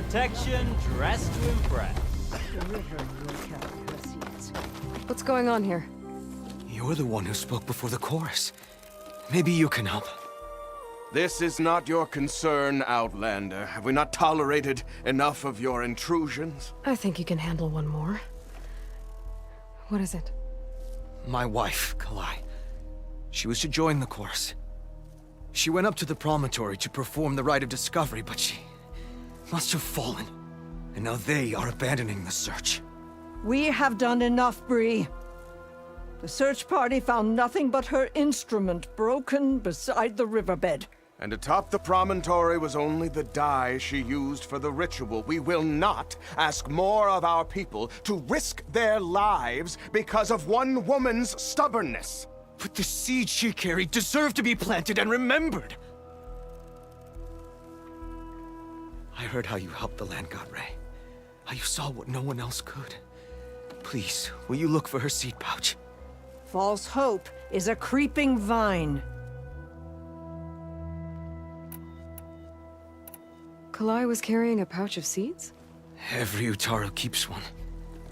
protection dressed to impress. The river will carry her seeds. What's going on here? You're the one who spoke before the chorus. Maybe you can help. This is not your concern, Outlander. Have we not tolerated enough of your intrusions? I think you can handle one more. What is it? My wife, Kalai. She was to join the chorus. She went up to the promontory to perform the rite of discovery, but she must have fallen. And now they are abandoning the search. We have done enough, Bree. The search party found nothing but her instrument broken beside the riverbed. And atop the promontory was only the dye she used for the ritual. We will not ask more of our people to risk their lives because of one woman's stubbornness. But the seeds she carried deserve to be planted and remembered. I heard how you helped the land god Ray. How you saw what no one else could. Please, will you look for her seed pouch? False hope is a creeping vine. Kalai was carrying a pouch of seeds? Every Utaro keeps one.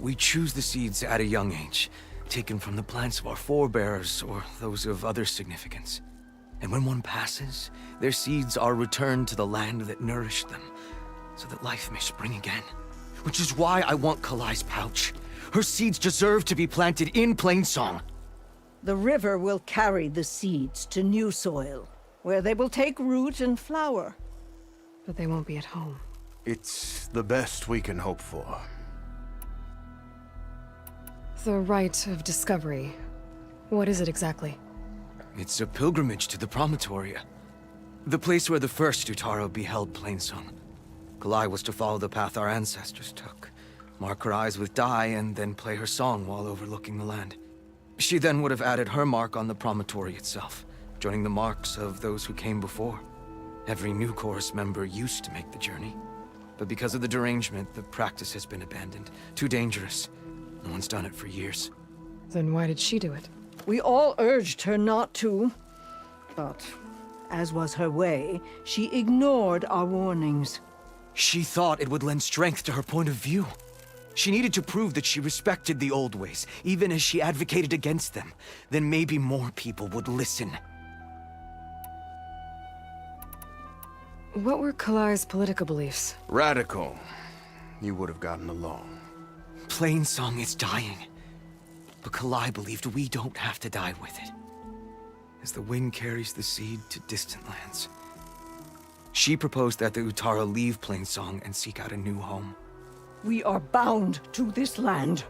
We choose the seeds at a young age, taken from the plants of our forebears or those of other significance. And when one passes, their seeds are returned to the land that nourished them, so that life may spring again. Which is why I want Kalai's pouch. Her seeds deserve to be planted in Plainsong. The river will carry the seeds to new soil, where they will take root and flower. But they won't be at home. It's the best we can hope for. The rite of discovery. What is it exactly? It's a pilgrimage to the promontory. The place where the first Utaro beheld Plainsong. Kalai was to follow the path our ancestors took. Mark her eyes with dye and then play her song while overlooking the land. She then would have added her mark on the promontory itself, joining the marks of those who came before. Every new chorus member used to make the journey. But because of the derangement, the practice has been abandoned. Too dangerous. No one's done it for years. Then why did she do it? We all urged her not to, but as was her way, she ignored our warnings. She thought it would lend strength to her point of view. She needed to prove that she respected the old ways, even as she advocated against them. Then maybe more people would listen. What were Kalai's political beliefs? Radical. You would have gotten along. Plainsong is dying. But Kalai believed we don't have to die with it. As the wind carries the seed to distant lands. She proposed that the Utara leave Plainsong and seek out a new home. We are bound to this land.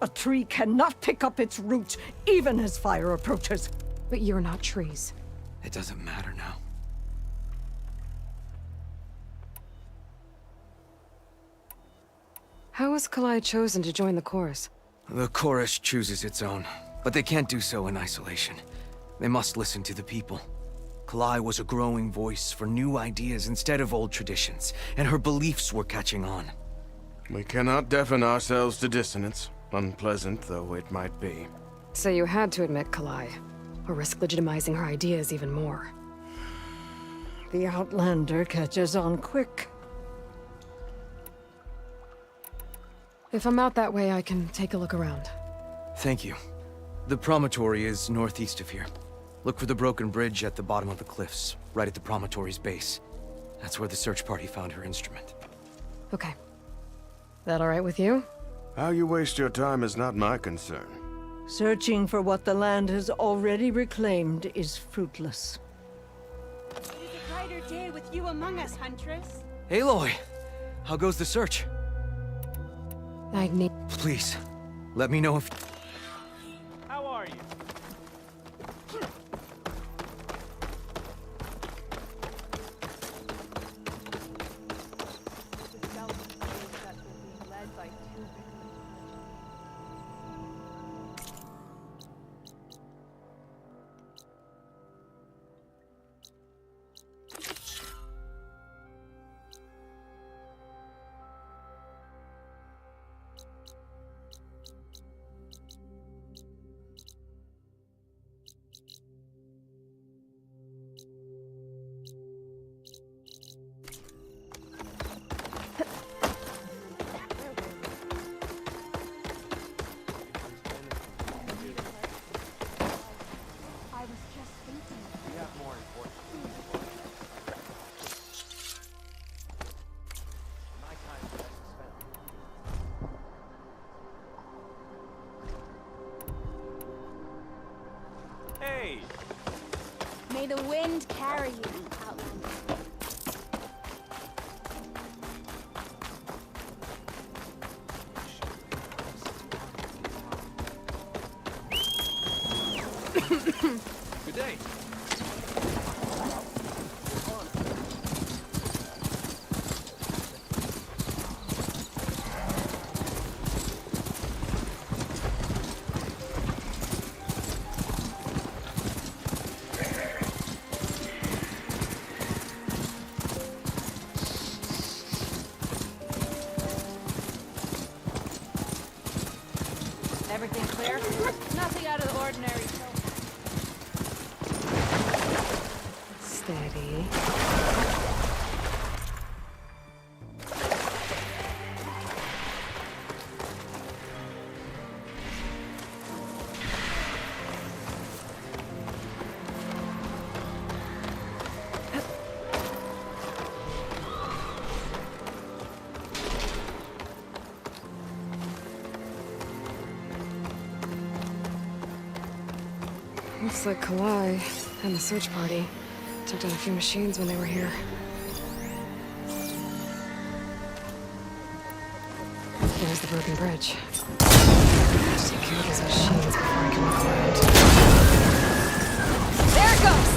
A tree cannot pick up its roots, even as fire approaches. But you're not trees. It doesn't matter now. How was Kalai chosen to join the chorus? The chorus chooses its own, but they can't do so in isolation. They must listen to the people. Kalai was a growing voice for new ideas instead of old traditions, and her beliefs were catching on. We cannot deafen ourselves to dissonance, unpleasant though it might be. So you had to admit Kalai, or risk legitimizing her ideas even more. The Outlander catches on quick. If I'm out that way, I can take a look around. Thank you. The promontory is northeast of here. Look for the broken bridge at the bottom of the cliffs, right at the promontory's base. That's where the search party found her instrument. Okay. That all right with you? How you waste your time is not my concern. Searching for what the land has already reclaimed is fruitless. It is a brighter day with you among us, Huntress. Aloy! How goes the search? I'd need... Please, let me know if... How are you? the wind carry you, Outlander. Good day. Everything clear? Nothing out of the ordinary. Steady. Looks like Kalai and the search party took down a few machines when they were here. There's the broken bridge. Just take care of those machines before I can look around. There it goes!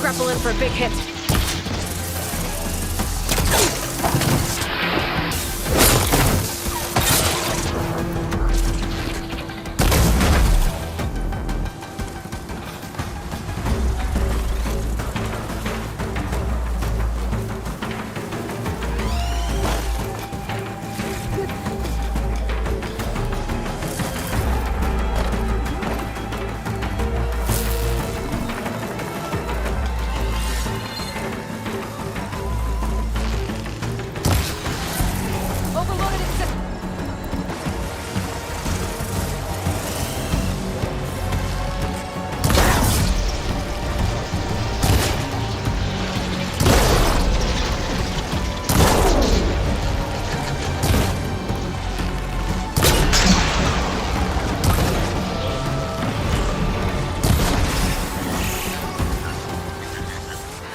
Grapple in for a big hit.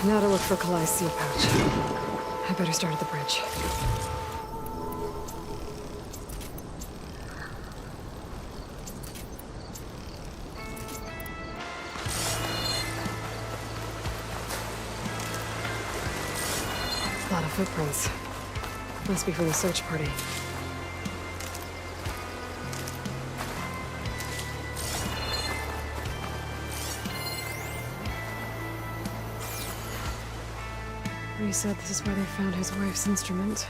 Now to look for Kalai's seal pouch. I better start at the bridge. A lot of footprints. Must be from the search party. He said this is where they found his wife's instrument.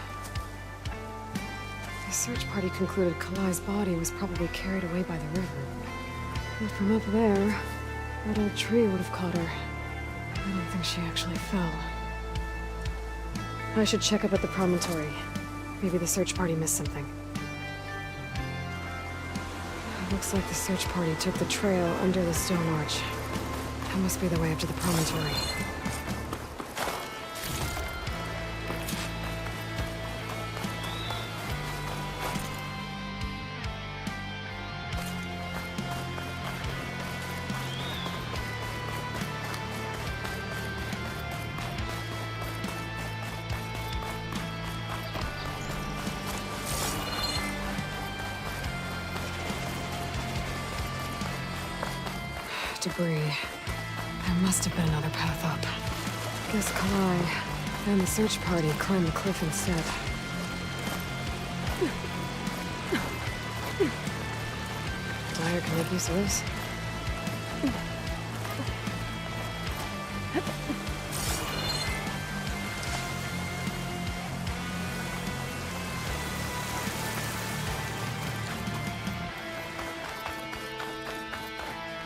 The search party concluded Kalai's body was probably carried away by the river. But from up there, that old tree would have caught her. I don't think she actually fell. I should check up at the promontory. Maybe the search party missed something. It looks like the search party took the trail under the stone arch. That must be the way up to the promontory. debris. There must have been another path up. Guess Kalai and the search party climbed the cliff instead. Dyer can make use of this.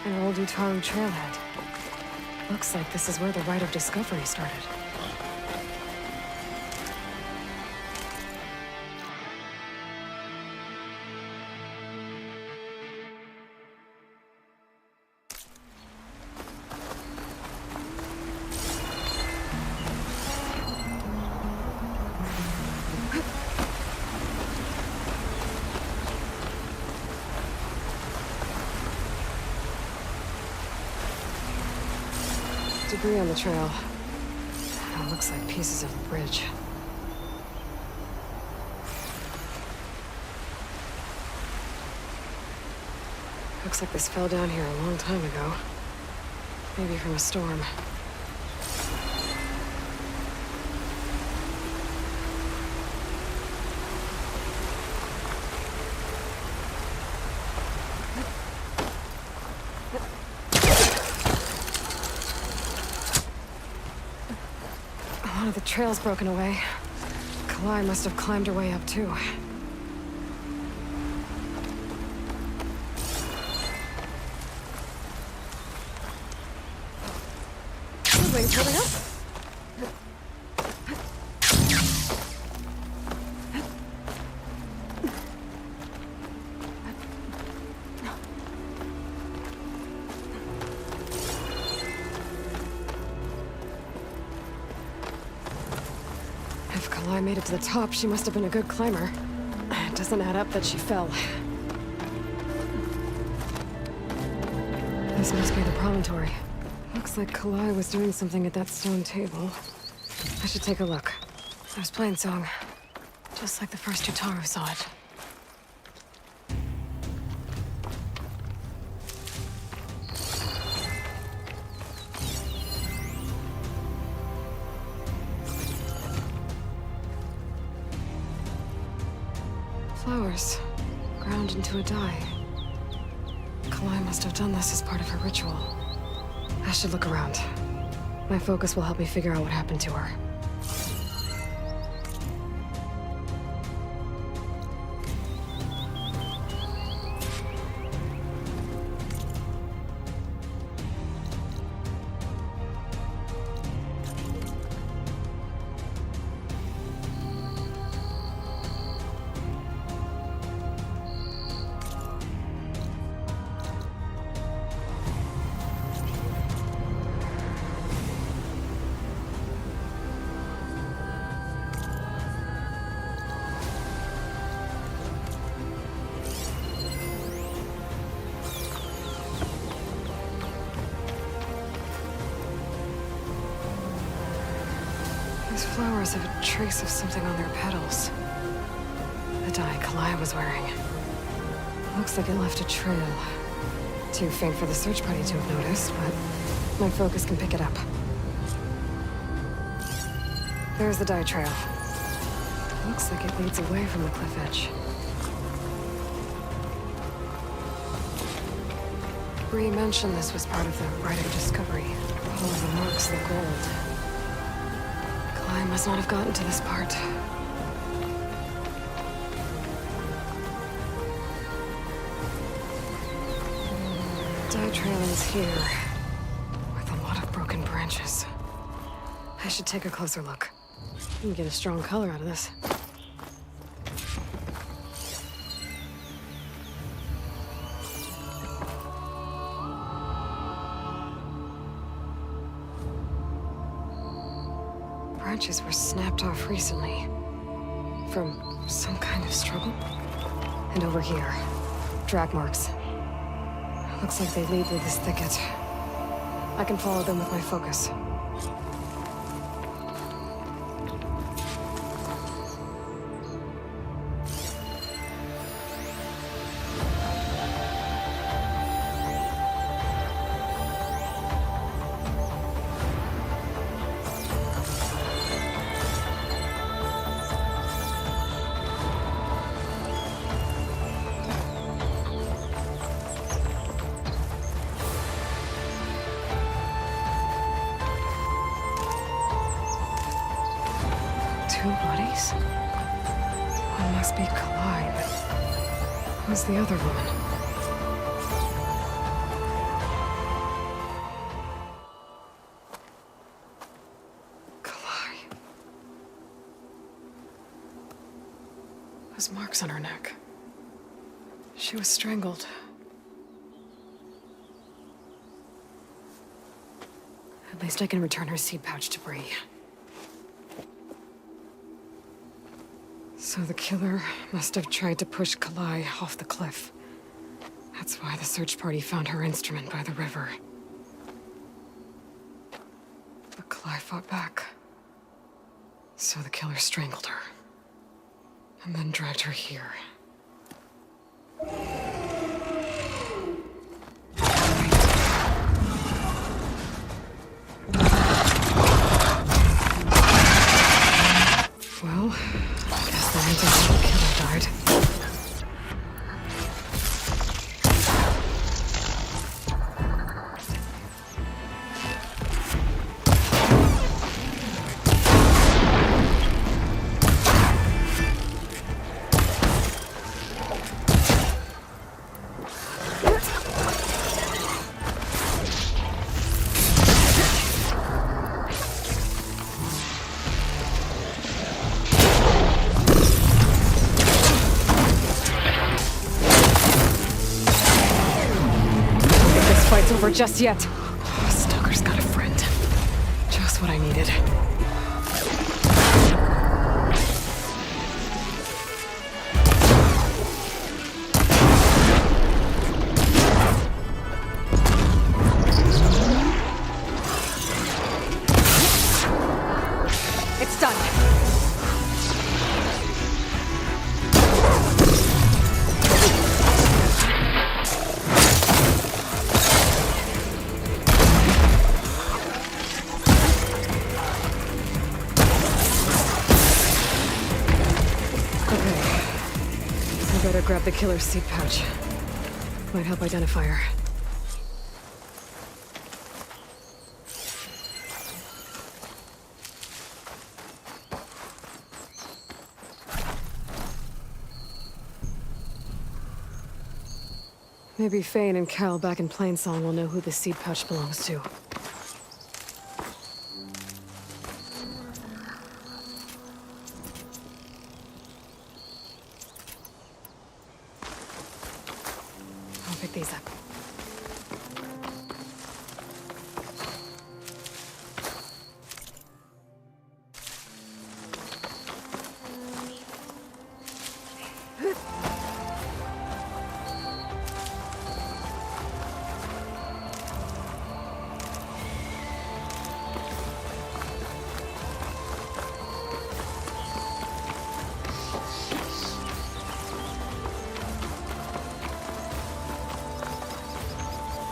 An old Utaru trailhead. Looks like this is where the Rite of Discovery started. Debris on the trail. It looks like pieces of the bridge. Looks like this fell down here a long time ago. Maybe from a storm. One of the trail's broken away. Kalai must have climbed her way up too. Wings holding up. If Kalai made it to the top, she must have been a good climber. It doesn't add up that she fell. This must be the promontory. Looks like Kalai was doing something at that stone table. I should take a look. I was playing song, just like the first Utaru saw it. Flowers, ground into a dye. Kalai must have done this as part of her ritual. I should look around. My focus will help me figure out what happened to her. These flowers have a trace of something on their petals. The dye Kalai was wearing. Looks like it left a trail. Too faint for the search party to have noticed, but my focus can pick it up. There's the dye trail. Looks like it leads away from the cliff edge. Bree mentioned this was part of the Rite of Discovery. All of the marks look gold. I must not have gotten to this part. Dye trail ends here, with a lot of broken branches. I should take a closer look. And get a strong color out of this. Branches were snapped off recently. From some kind of struggle. And over here, drag marks. Looks like they lead through this thicket. I can follow them with my focus. One must be Kalai, but who's the other woman? Kalai. Those marks on her neck. She was strangled. At least I can return her seed pouch to Bree. So the killer must have tried to push Kalai off the cliff. That's why the search party found her instrument by the river. But Kalai fought back. So the killer strangled her. And then dragged her here. Well, I guess that means the killer died. Over just yet. Stalker's got a friend. Just what I needed. It's done. Better grab the killer's seed pouch. Might help identify her. Maybe Fane and Cal back in Plainsong will know who the seed pouch belongs to. Pick these up.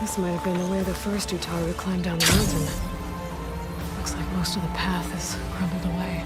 This might have been the way the first Utaru climbed down the mountain. Looks like most of the path is crumbled away.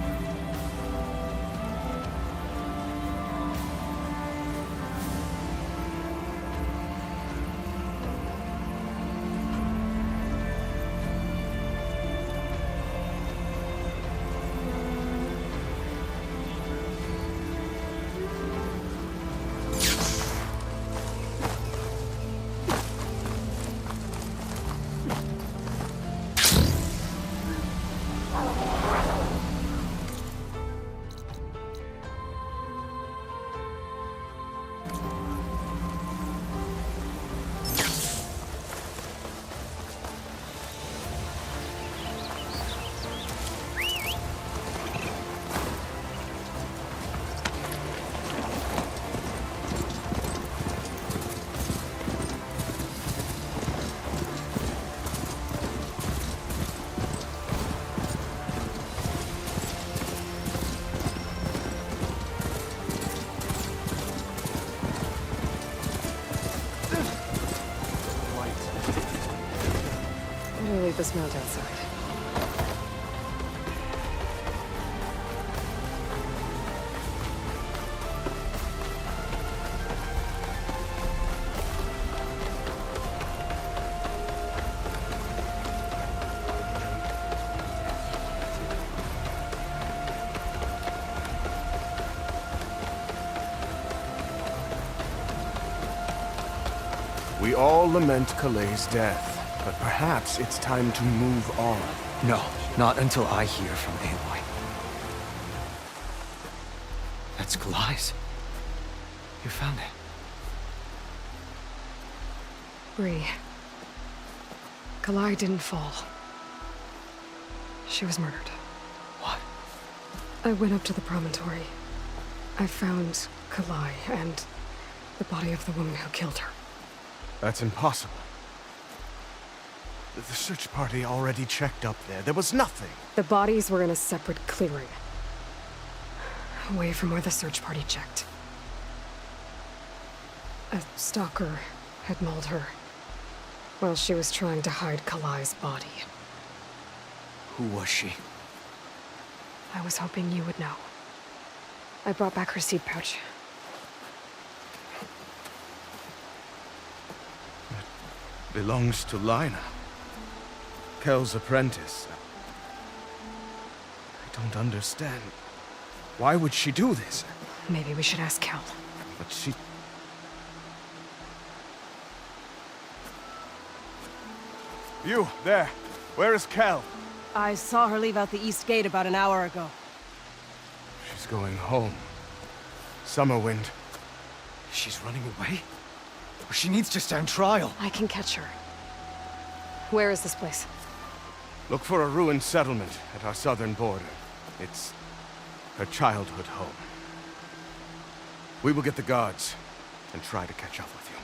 Leave this mount outside. We all lament Kalei's death, but perhaps it's time to move on. No, not until I hear from Aloy. That's Kalai's. You found it. Bree. Kalai didn't fall. She was murdered. What? I went up to the promontory. I found Kalai and the body of the woman who killed her. That's impossible. The search party already checked up there. There was nothing. The bodies were in a separate clearing. Away from where the search party checked. A stalker had mauled her while she was trying to hide Kalai's body. Who was she? I was hoping you would know. I brought back her seed pouch. It belongs to Lina. Kel's apprentice. I don't understand. Why would she do this? Maybe we should ask Kel. But she... You, there. Where is Kel? I saw her leave out the east gate about an hour ago. She's going home. Summerwind. She's running away? She needs to stand trial. I can catch her. Where is this place? Look for a ruined settlement at our southern border. It's her childhood home. We will get the guards and try to catch up with you.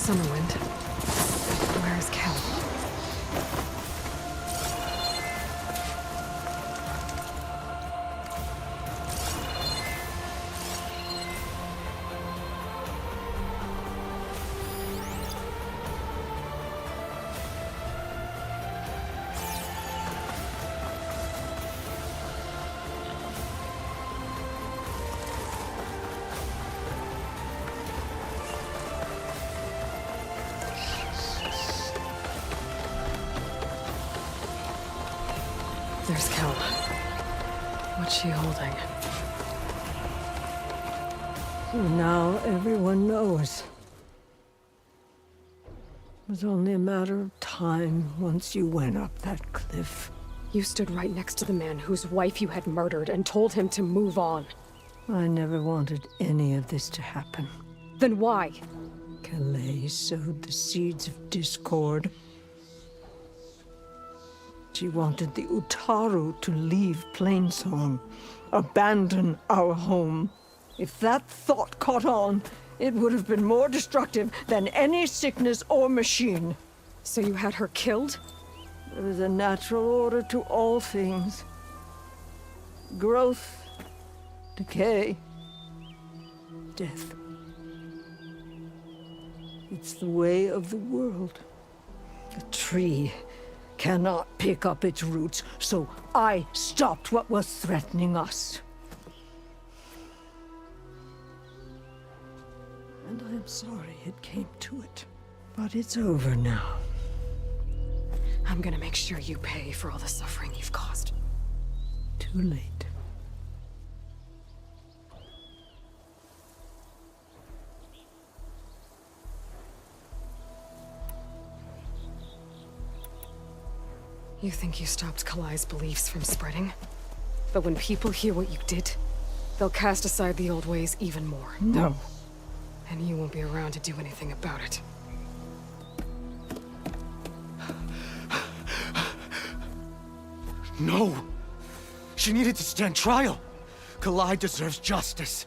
Summerwind. Where is Kel? There's Kel. What's she holding? Now everyone knows. It was only a matter of time once you went up that cliff. You stood right next to the man whose wife you had murdered and told him to move on. I never wanted any of this to happen. Then why? Kalei sowed the seeds of discord. She wanted the Utaru to leave Plainsong, abandon our home. If that thought caught on, it would have been more destructive than any sickness or machine. So you had her killed? There is a natural order to all things. Growth, decay, death. It's the way of the world. A tree cannot pick up its roots, so I stopped what was threatening us. And I am sorry it came to it. But it's over now. I'm gonna make sure you pay for all the suffering you've caused. Too late. You think you stopped Kalai's beliefs from spreading? But when people hear what you did, they'll cast aside the old ways even more. No. And you won't be around to do anything about it. No! She needed to stand trial! Kalai deserves justice.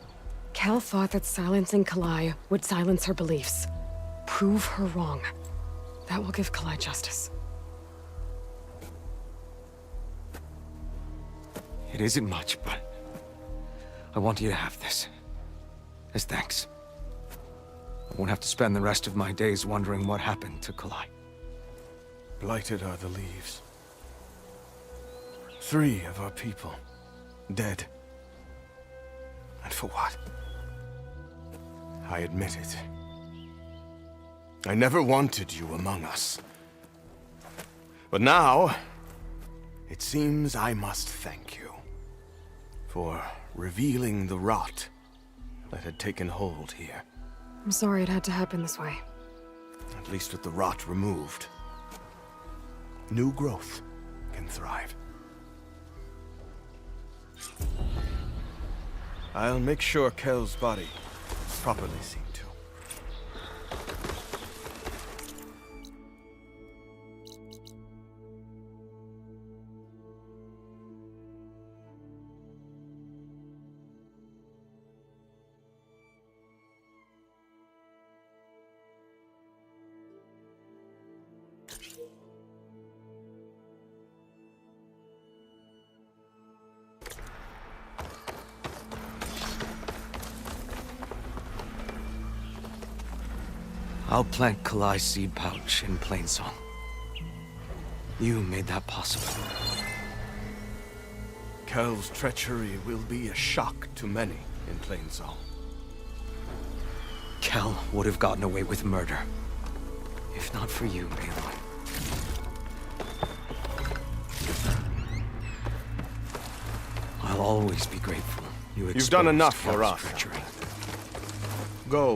Kel thought that silencing Kalai would silence her beliefs. Prove her wrong. That will give Kalai justice. It isn't much, but I want you to have this. As thanks. I won't have to spend the rest of my days wondering what happened to Kalai. Blighted are the leaves. 3 of our people, dead. And for what? I admit it. I never wanted you among us. But now, it seems I must thank you for revealing the rot that had taken hold here. I'm sorry it had to happen this way. At least with the rot removed, new growth can thrive. I'll make sure Kel's body is properly seen to. I'll plant Kalai's seed pouch in Plainsong. You made that possible. Kel's treachery will be a shock to many in Plainsong. Kel would have gotten away with murder. If not for you, Aloy. I'll always be grateful. You've done enough for Kel's us. treachery. Go.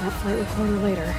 that flight recorder later.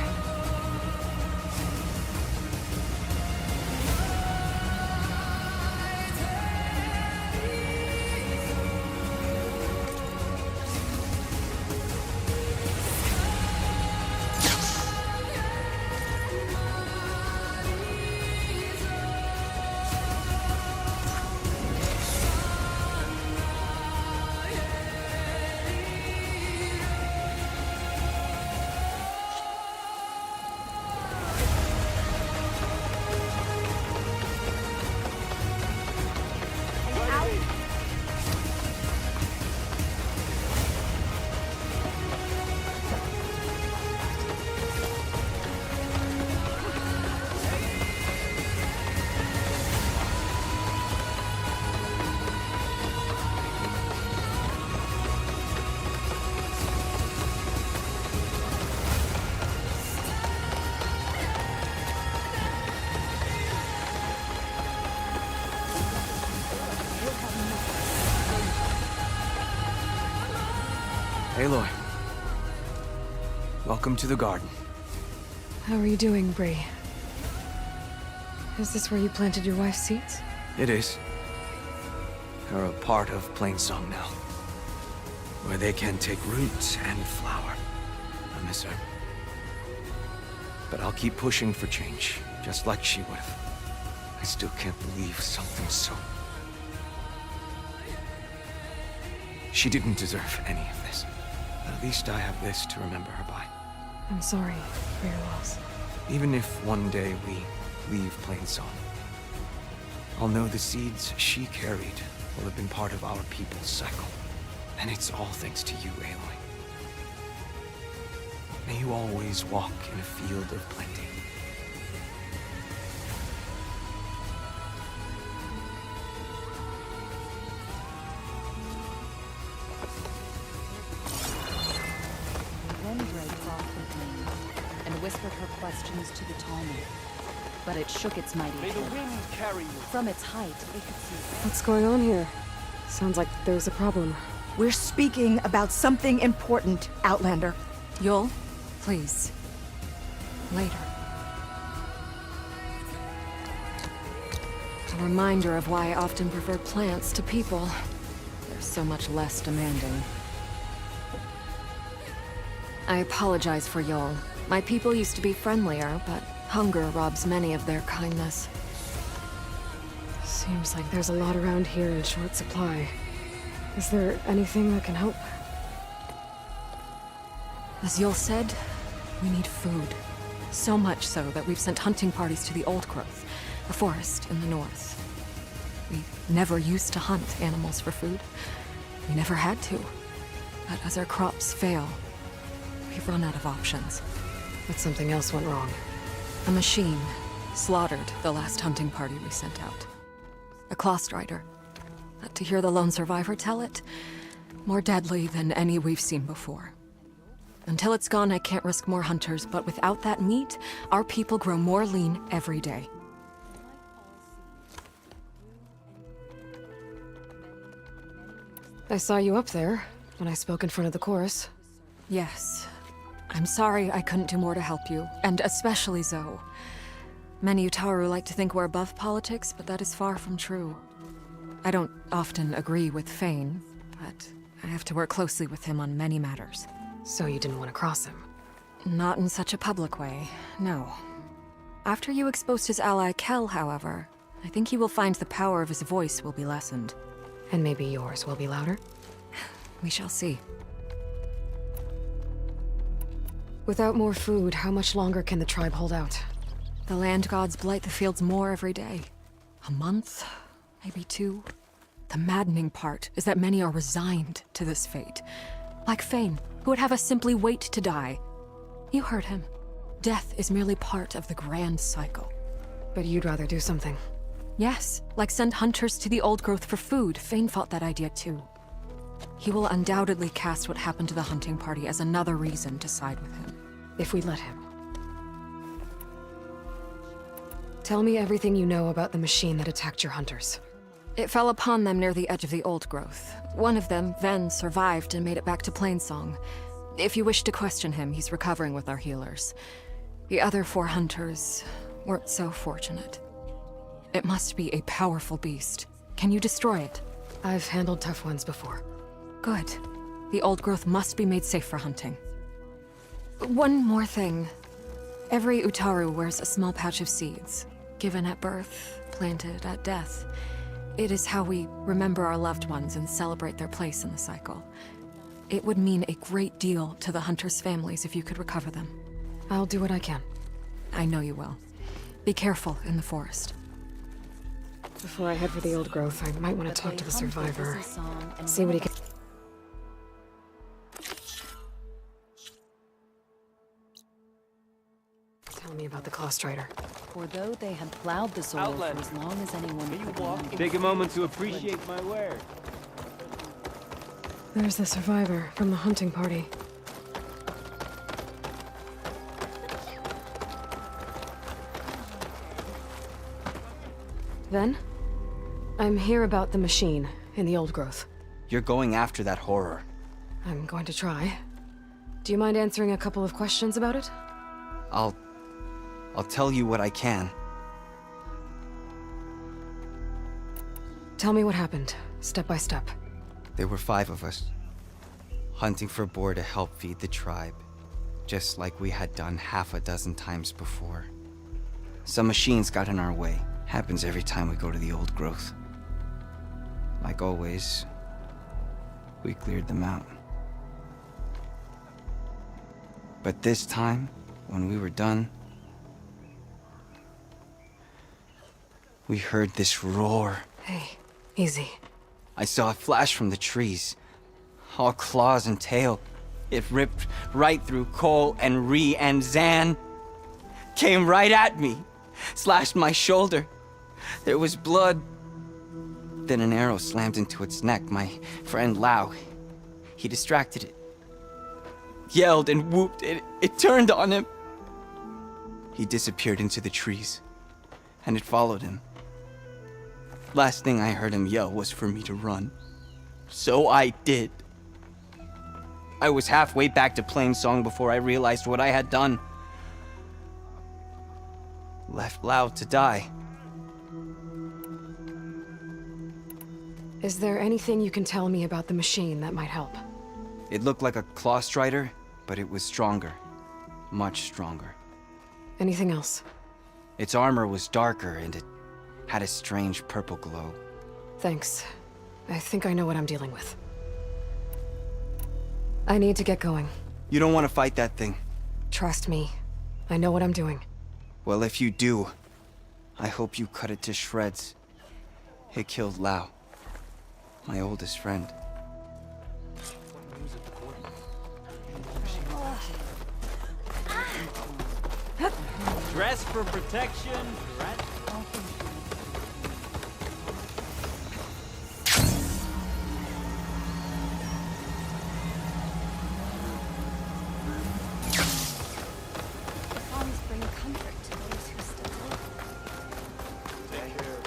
Aloy. Welcome to the garden. How are you doing, Bree? Is this where you planted your wife's seeds? It is. You're a part of Plainsong now. Where they can take root and flower. I miss her. But I'll keep pushing for change, just like she would have. I still can't believe something so... She didn't deserve any of this. But at least I have this to remember her by. I'm sorry for your loss. Even if one day we leave Plainsong, I'll know the seeds she carried will have been part of our people's cycle. And it's all thanks to you, Aloy. May you always walk in a field of plenty. And whispered her questions to the Talmud. But it shook its mighty May the head. wind carry you. From its height, it could see. What's going on here? Sounds like there's a problem. We're speaking about something important, Outlander. Yul, please. Later. A reminder of why I often prefer plants to people. They're so much less demanding. I apologize for Yul. My people used to be friendlier, but hunger robs many of their kindness. Seems like there's a lot around here in short supply. Is there anything that can help? As Yul said, we need food. So much so that we've sent hunting parties to the Old Growth, a forest in the north. We never used to hunt animals for food. We never had to. But as our crops fail, we've run out of options. But something else went wrong. A machine slaughtered the last hunting party we sent out. A Clawstrider. But to hear the lone survivor tell it, more deadly than any we've seen before. Until it's gone, I can't risk more hunters, but without that meat, our people grow more lean every day. I saw you up there when I spoke in front of the chorus. Yes. I'm sorry I couldn't do more to help you, and especially Zoe. Many Utaru like to think we're above politics, but that is far from true. I don't often agree with Fane, but I have to work closely with him on many matters. So you didn't want to cross him? Not in such a public way, no. After you exposed his ally Kel, however, I think he will find the power of his voice will be lessened. And maybe yours will be louder? We shall see. Without more food, how much longer can the tribe hold out? The land gods blight the fields more every day. A month? Maybe 2? The maddening part is that many are resigned to this fate. Like Fane, who would have us simply wait to die. You heard him. Death is merely part of the grand cycle. But you'd rather do something. Yes, like send hunters to the Old Growth for food. Fane fought that idea too. He will undoubtedly cast what happened to the hunting party as another reason to side with him. If we let him. Tell me everything you know about the machine that attacked your hunters. It fell upon them near the edge of the Old Growth. One of them, Ven, survived and made it back to Plainsong. If you wish to question him, he's recovering with our healers. The other 4 hunters weren't so fortunate. It must be a powerful beast. Can you destroy it? I've handled tough ones before. Good. The old growth must be made safe for hunting. One more thing. Every Utaru wears a small pouch of seeds, given at birth, planted at death. It is how we remember our loved ones and celebrate their place in the cycle. It would mean a great deal to the hunters' families if you could recover them. I'll do what I can. I know you will. Be careful in the forest. Before I head for the old growth, I might want to talk to the survivor. See what he can... Tell me about the Claw Strider. For though they had plowed the soil for as long as anyone could remember. Take a moment to appreciate my wares. There's the survivor from the hunting party. Then, I'm here about the machine in the old growth. You're going after that horror. I'm going to try. Do you mind answering a couple of questions about it? I'll tell you what I can. Tell me what happened, step by step. There were 5 of us, hunting for boar to help feed the tribe, just like we had done half a dozen times before. Some machines got in our way. Happens every time we go to the old growth. Like always, we cleared them out. But this time, when we were done, we heard this roar. Hey, easy. I saw a flash from the trees, all claws and tail. It ripped right through Cole and Ree, and Zan came right at me, slashed my shoulder. There was blood. Then an arrow slammed into its neck. My friend Lau, he distracted it. Yelled and whooped. It turned on him. He disappeared into the trees, and it followed him. Last thing I heard him yell was for me to run. So I did. I was halfway back to Plainsong before I realized what I had done. Left Lau to die. Is there anything you can tell me about the machine that might help? It looked like a Claw Strider, but it was stronger. Much stronger. Anything else? Its armor was darker, and it had a strange purple glow. Thanks. I think I know what I'm dealing with. I need to get going. You don't want to fight that thing. Trust me. I know what I'm doing. Well, if you do, I hope you cut it to shreds. It killed Lau, my oldest friend. Dress for protection. Songs bring comfort to those who still live. Take care of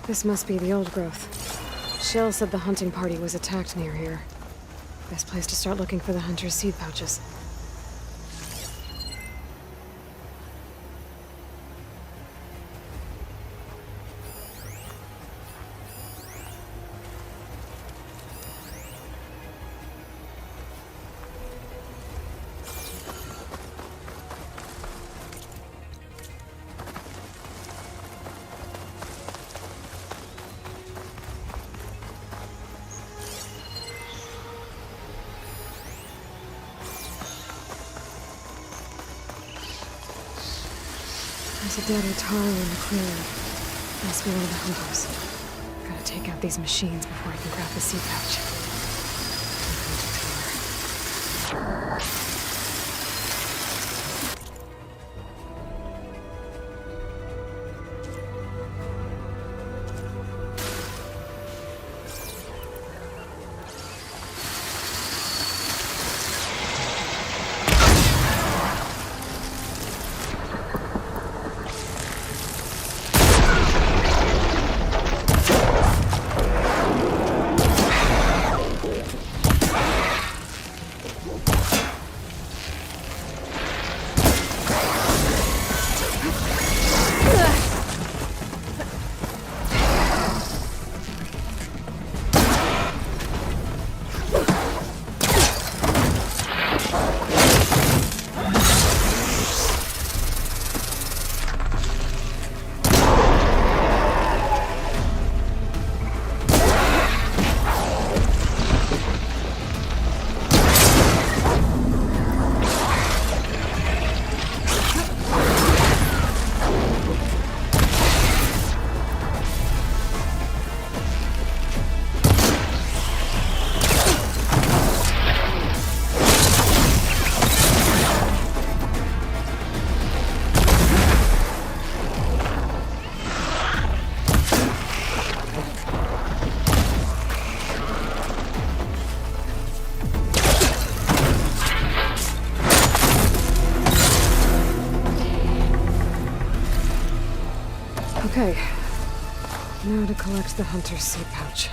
This must be the old growth. Shell said the hunting party was attacked near here. Best place to start looking for the hunter's seed pouches. There's a dead Otaro in the clearing. Must be one of the hunters. Gotta take out these machines before I can grab the seat pouch. Okay. Now to collect the hunter's seed pouch.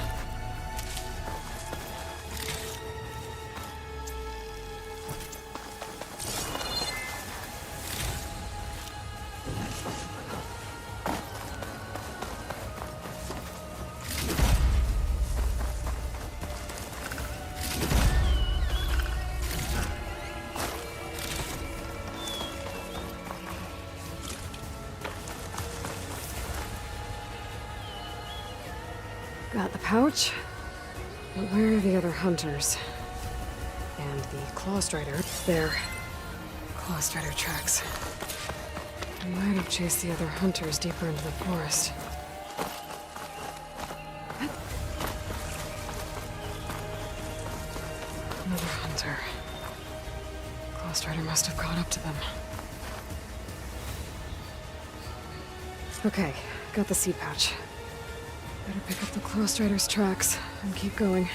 Got the pouch. But where are the other hunters? And the claw strider. There. Claw strider tracks. I might have chased the other hunters deeper into the forest. Another hunter. Claw strider must have caught up to them. Okay, got the seed pouch. Better pick up the claw strider's tracks and keep going.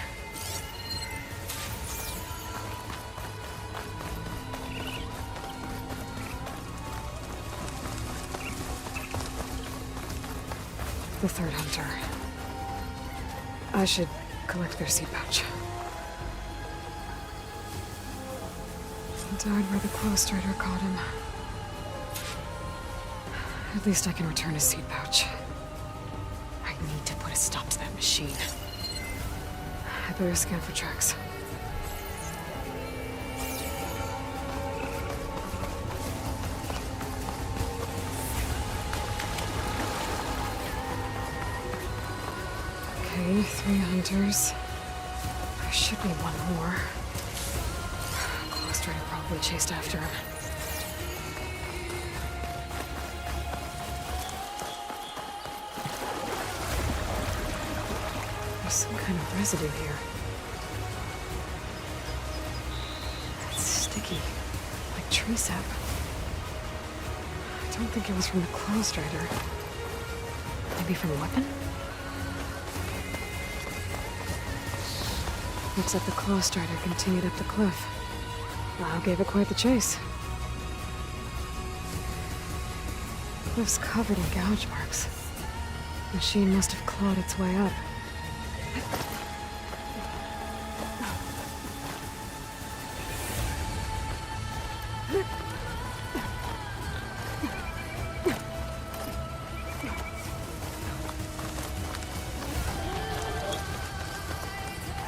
The third hunter. I should collect their seed pouch. He died where the claw strider caught him. At least I can return his seed pouch. I need to put a stop to that machine. I better scan for tracks. Okay, 3 hunters. There should be one more. Claw strider probably chased after him. Some kind of residue here. It's sticky, like tree sap. I don't think it was from the claw strider. Maybe from a weapon? Looks like the claw strider continued up the cliff. Wow, gave it quite the chase. The cliff's covered in gouge marks. The machine must have clawed its way up.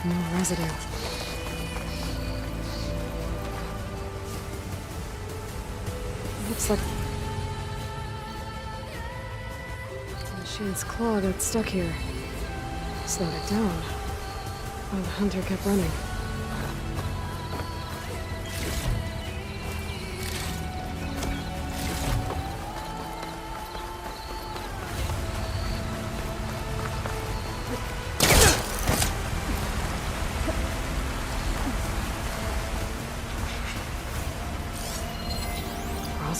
No residue. Looks like the machine's claw got stuck here. Slowed it down, while the hunter kept running.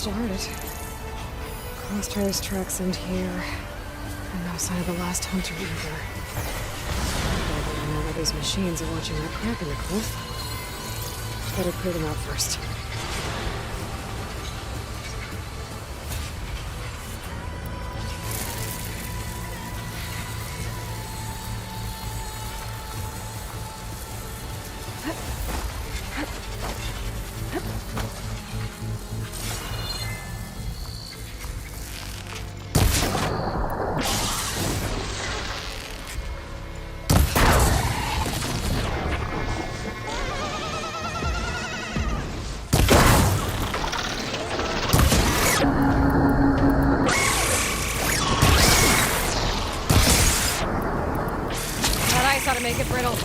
started. Crossfire's tracks end here. And no sign of the last hunter either. I know where these machines are watching that crack in the cliff. Better clear them out first. How to make it brittle.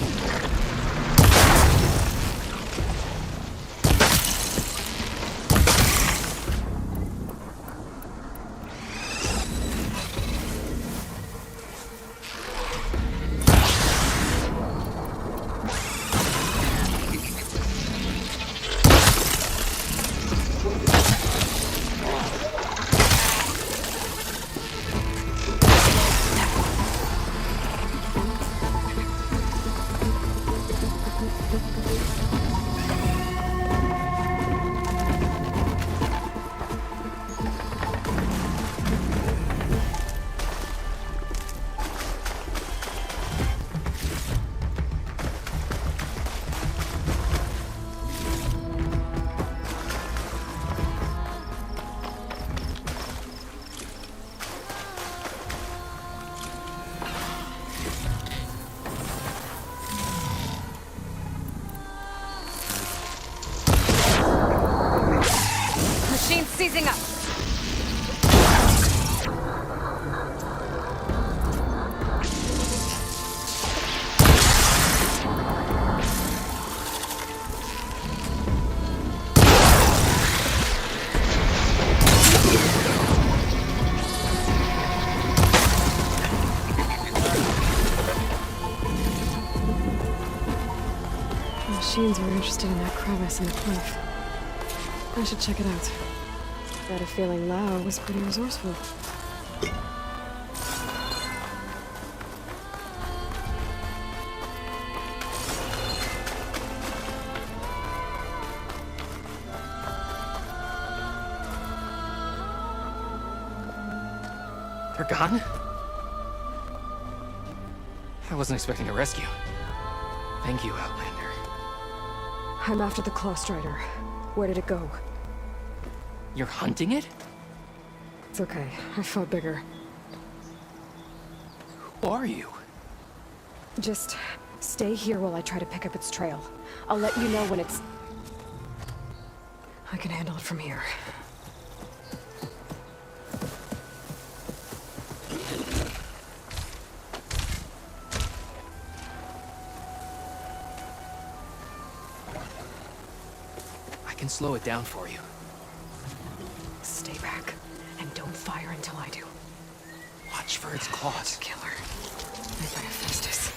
Seizing up. The machines were interested in that crevice in the cliff. I should check it out. I had a feeling Lao was pretty resourceful. They're gone? I wasn't expecting a rescue. Thank you, Outlander. I'm after the Claw Strider. Where did it go? You're hunting it? It's okay. I fought bigger. Who are you? Just stay here while I try to pick up its trail. I'll let you know when it's... I can handle it from here. I can slow it down for you. Stay back, and don't fire until I do. Watch for its claws. Killer. Made by Hephaestus.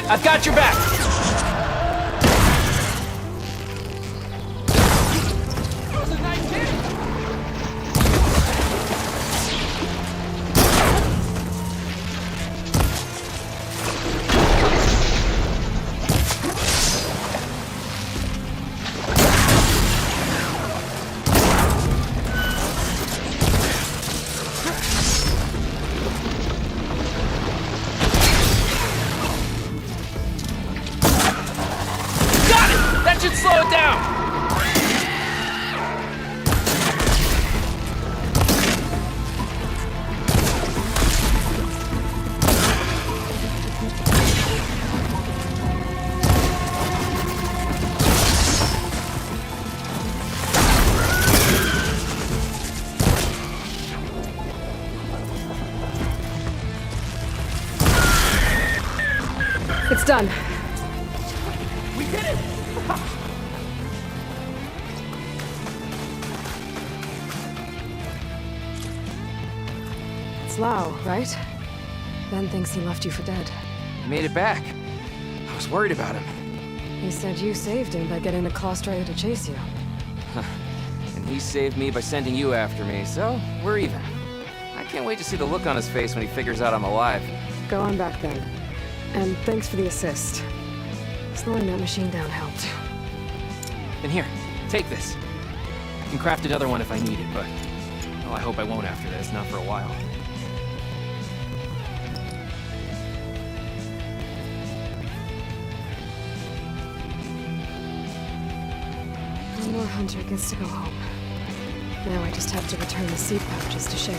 I've got your back! It's done. We did it! It's Lau, right? Ben thinks he left you for dead. He made it back. I was worried about him. He said you saved him by getting the Clawstrider to chase you. And he saved me by sending you after me, so we're even. I can't wait to see the look on his face when he figures out I'm alive. Go on back then. And thanks for the assist. Slowing that machine down helped. And here, take this. I can craft another one if I need it, but... well, I hope I won't after this, not for a while. One more hunter gets to go home. Now I just have to return the seed pouches to Shale.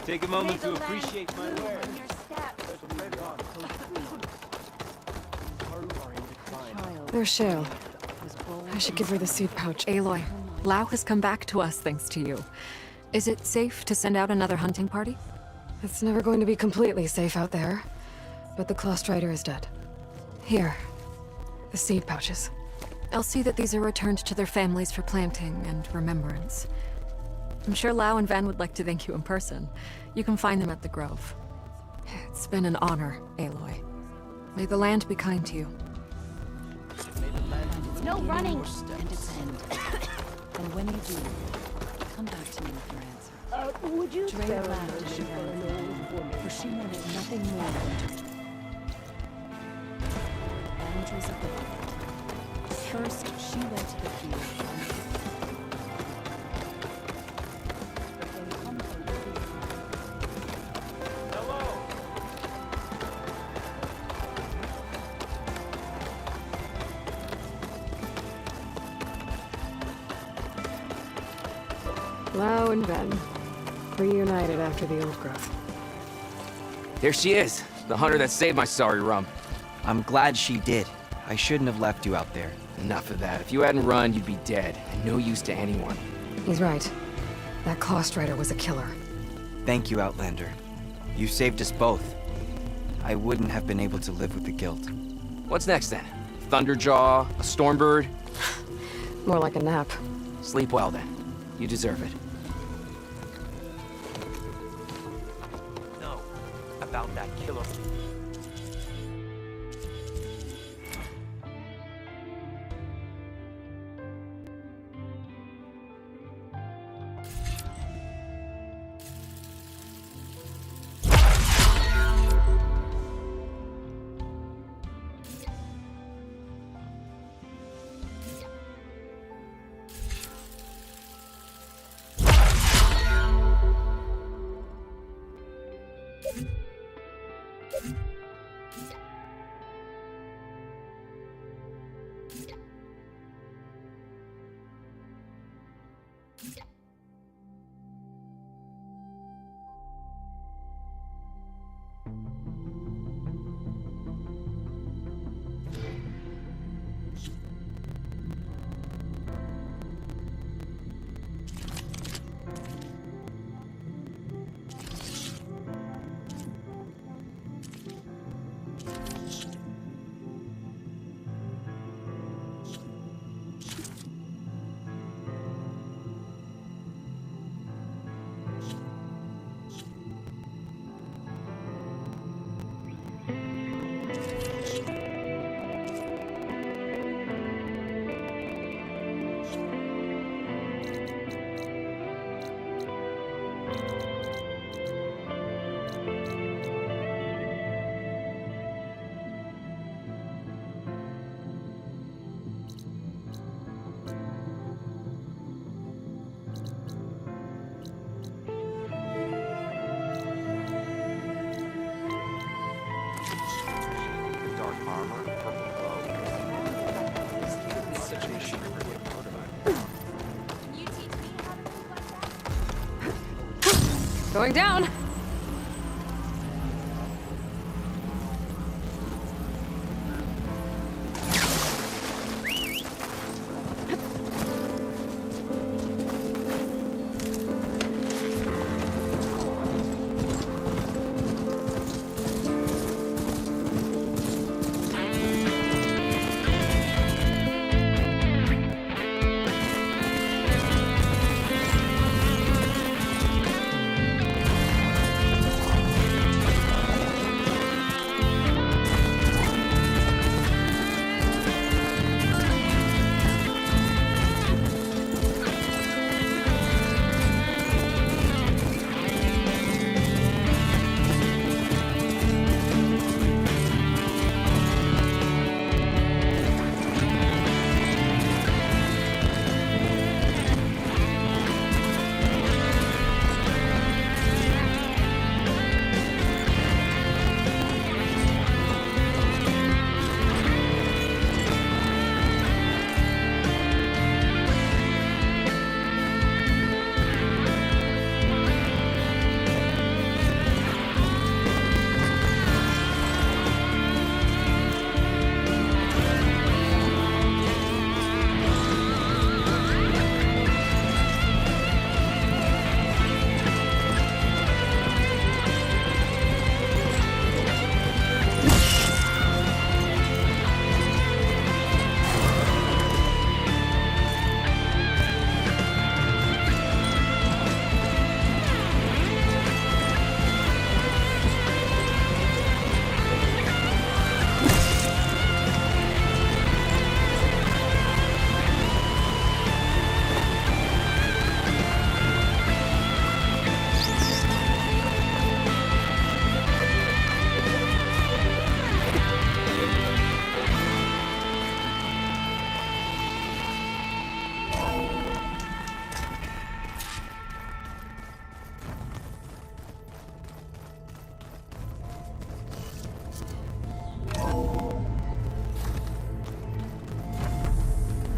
Take a moment to appreciate my wares. There's Shale. I should give her the seed pouch. Aloy, Lau has come back to us thanks to you. Is it safe to send out another hunting party? It's never going to be completely safe out there. But the Clawstrider is dead. Here. The seed pouches. I'll see that these are returned to their families for planting and remembrance. I'm sure Lau and Van would like to thank you in person. You can find them at the Grove. It's been an honor, Aloy. May the land be kind to you. No running! And its end. And when you do, come back to me with your answer. Would you Dre laughed as she ran, for she wanted nothing more than to... Boundaries of the book. First, she went to the field. Lau and Ben. Reunited after the old growth. There she is, the hunter that saved my sorry rump. I'm glad she did. I shouldn't have left you out there. Enough of that. If you hadn't run, you'd be dead, and no use to anyone. He's right. That Clawstrider was a killer. Thank you, Outlander. You saved us both. I wouldn't have been able to live with the guilt. What's next then? Thunderjaw? A Stormbird? More like a nap. Sleep well then. You deserve it. No, about that killer. armor, purple glow. It's such a machine for getting prototype. Can you teach me how to move like that? Going down!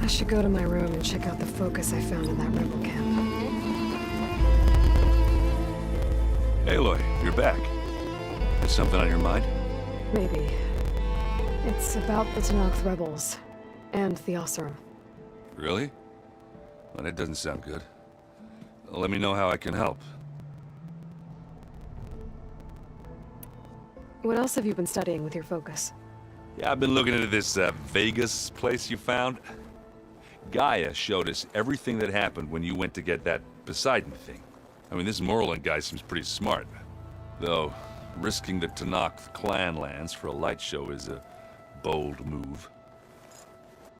I should go to my room and check out the focus I found in that rebel camp. Aloy, you're back. Is something on your mind? Maybe. It's about the Tenakth rebels. And the Oseram. Really? Well, that doesn't sound good. Let me know how I can help. What else have you been studying with your focus? Yeah, I've been looking into this Vegas place you found. Gaia showed us everything that happened when you went to get that Poseidon thing. I mean, this Merlin guy seems pretty smart. Though, risking the Tenakth clan lands for a light show is a bold move.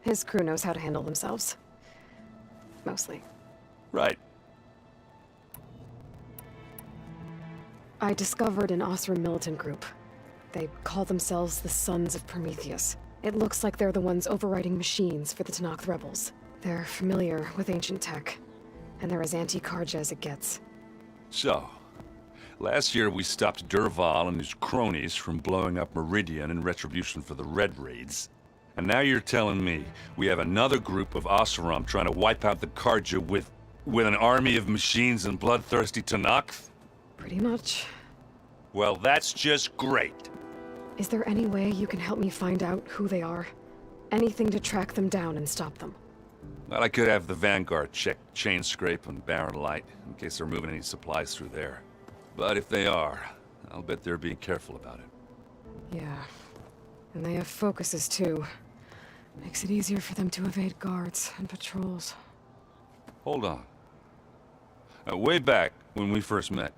His crew knows how to handle themselves. Mostly. Right. I discovered an Oseram militant group. They call themselves the Sons of Prometheus. It looks like they're the ones overriding machines for the Tenakth rebels. They're familiar with ancient tech, and they're as anti-Karja as it gets. So, last year we stopped Derval and his cronies from blowing up Meridian in retribution for the Red Raids. And now you're telling me we have another group of Oseram trying to wipe out the Karja with an army of machines and bloodthirsty Tenakth? Pretty much. Well, that's just great. Is there any way you can help me find out who they are? Anything to track them down and stop them? Well, I could have the Vanguard check Chain Scrape and Barren Light, in case they're moving any supplies through there. But if they are, I'll bet they're being careful about it. Yeah. And they have focuses, too. Makes it easier for them to evade guards and patrols. Hold on. Way back, when we first met,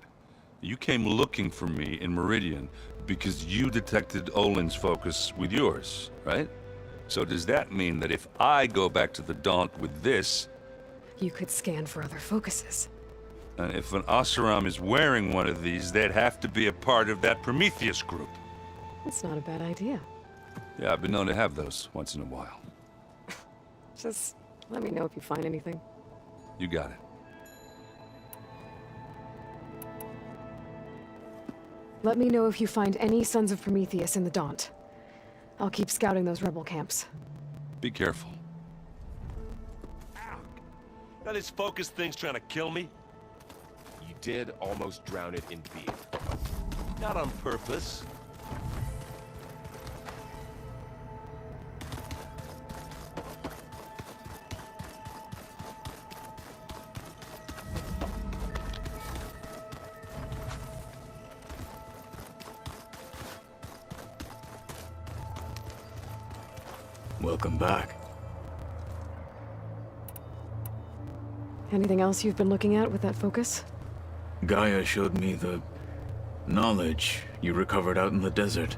you came looking for me in Meridian because you detected Olin's focus with yours, right? So does that mean that if I go back to the Daunt with this... You could scan for other focuses. And if an Oseram is wearing one of these, they'd have to be a part of that Prometheus group. That's not a bad idea. Yeah, I've been known to have those once in a while. Just let me know if you find anything. You got it. Let me know if you find any Sons of Prometheus in the Daunt. I'll keep scouting those rebel camps. Be careful. Now this focus thing's trying to kill me? You did almost drown it in beer. Not on purpose. Welcome back. Anything else you've been looking at with that focus? Gaia showed me the knowledge you recovered out in the desert.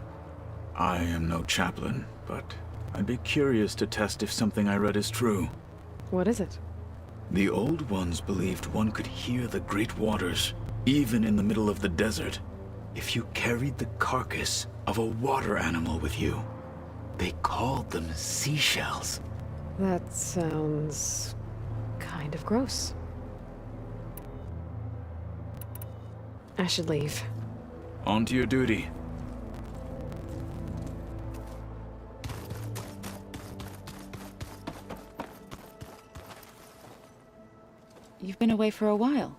I am no chaplain, but I'd be curious to test if something I read is true. What is it? The old ones believed one could hear the great waters, even in the middle of the desert, if you carried the carcass of a water animal with you. They called them seashells. That sounds kind of gross. I should leave. On to your duty. You've been away for a while.